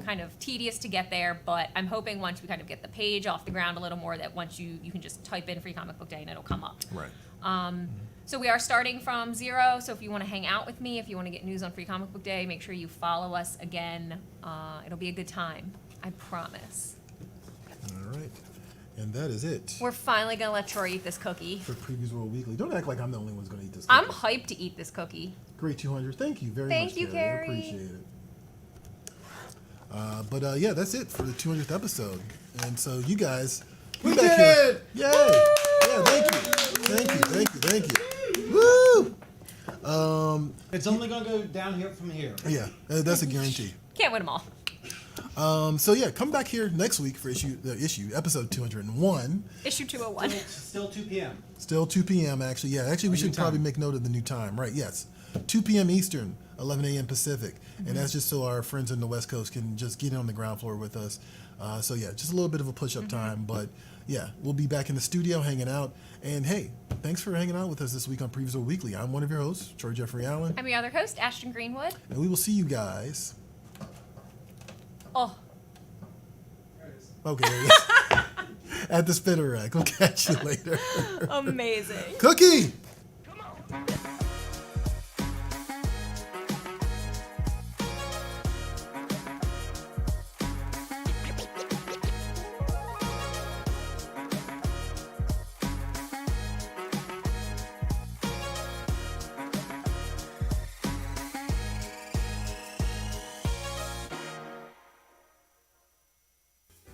[SPEAKER 2] kind of tedious to get there, but I'm hoping once we kind of get the page off the ground a little more that once you can just type in Free Comic Book Day and it'll come up.
[SPEAKER 1] Right.
[SPEAKER 2] So we are starting from 0. So if you want to hang out with me, if you want to get news on Free Comic Book Day, make sure you follow us again. It'll be a good time. I promise.
[SPEAKER 1] All right. And that is it
[SPEAKER 2] We're finally going to let Troy eat this cookie.
[SPEAKER 1] for Previews World Weekly. Don't act like I'm the only one who's going to eat this.
[SPEAKER 2] I'm
[SPEAKER 1] cookie.
[SPEAKER 2] hyped to eat this cookie.
[SPEAKER 1] Great 200. Thank you very much.
[SPEAKER 2] Thank you, Carrie.
[SPEAKER 1] I appreciate it. But yeah, that's it for the 200th episode. And so you guys, we're back
[SPEAKER 4] did
[SPEAKER 1] here.
[SPEAKER 4] it!
[SPEAKER 1] Yay! Yeah, thank you. Woo!
[SPEAKER 4] It's only gonna go down here from here.
[SPEAKER 1] Yeah, that's a guarantee.
[SPEAKER 2] Can't win them all.
[SPEAKER 1] So yeah, come back here next week for episode 201.
[SPEAKER 2] Issue 201.
[SPEAKER 4] It's still 2 p.m.
[SPEAKER 1] Still 2 p.m. actually. Yeah, actually we
[SPEAKER 4] New
[SPEAKER 1] should probably
[SPEAKER 4] time.
[SPEAKER 1] make note of the new time. Right? Yes, 2 p.m. Eastern, 11 a.m. Pacific, and that's just so our friends on the West Coast can just get in on the ground floor with us. So yeah, just a little bit of a push-up time, but yeah, we'll be back in the studio hanging out. And hey, thanks for hanging out with us this week on Previews World Weekly. I'm one of your hosts, Troy Jeffrey Allen,
[SPEAKER 2] I'm your other host, Ashton Greenwood.
[SPEAKER 1] and we will see you guys.
[SPEAKER 2] Oh,
[SPEAKER 1] Okay, there he is. At the spinner rack. We'll catch you later.
[SPEAKER 2] amazing.
[SPEAKER 1] Cookie!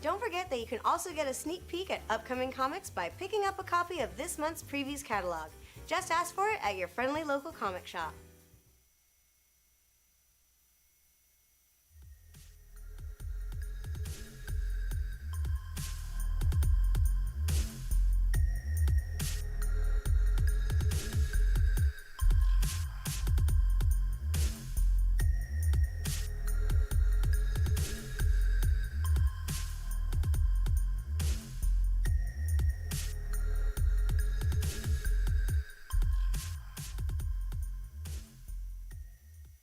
[SPEAKER 5] Don't forget that you can also get a sneak peek at upcoming comics by picking up a copy of this month's Previews catalog. Just ask for it at your friendly local comic shop.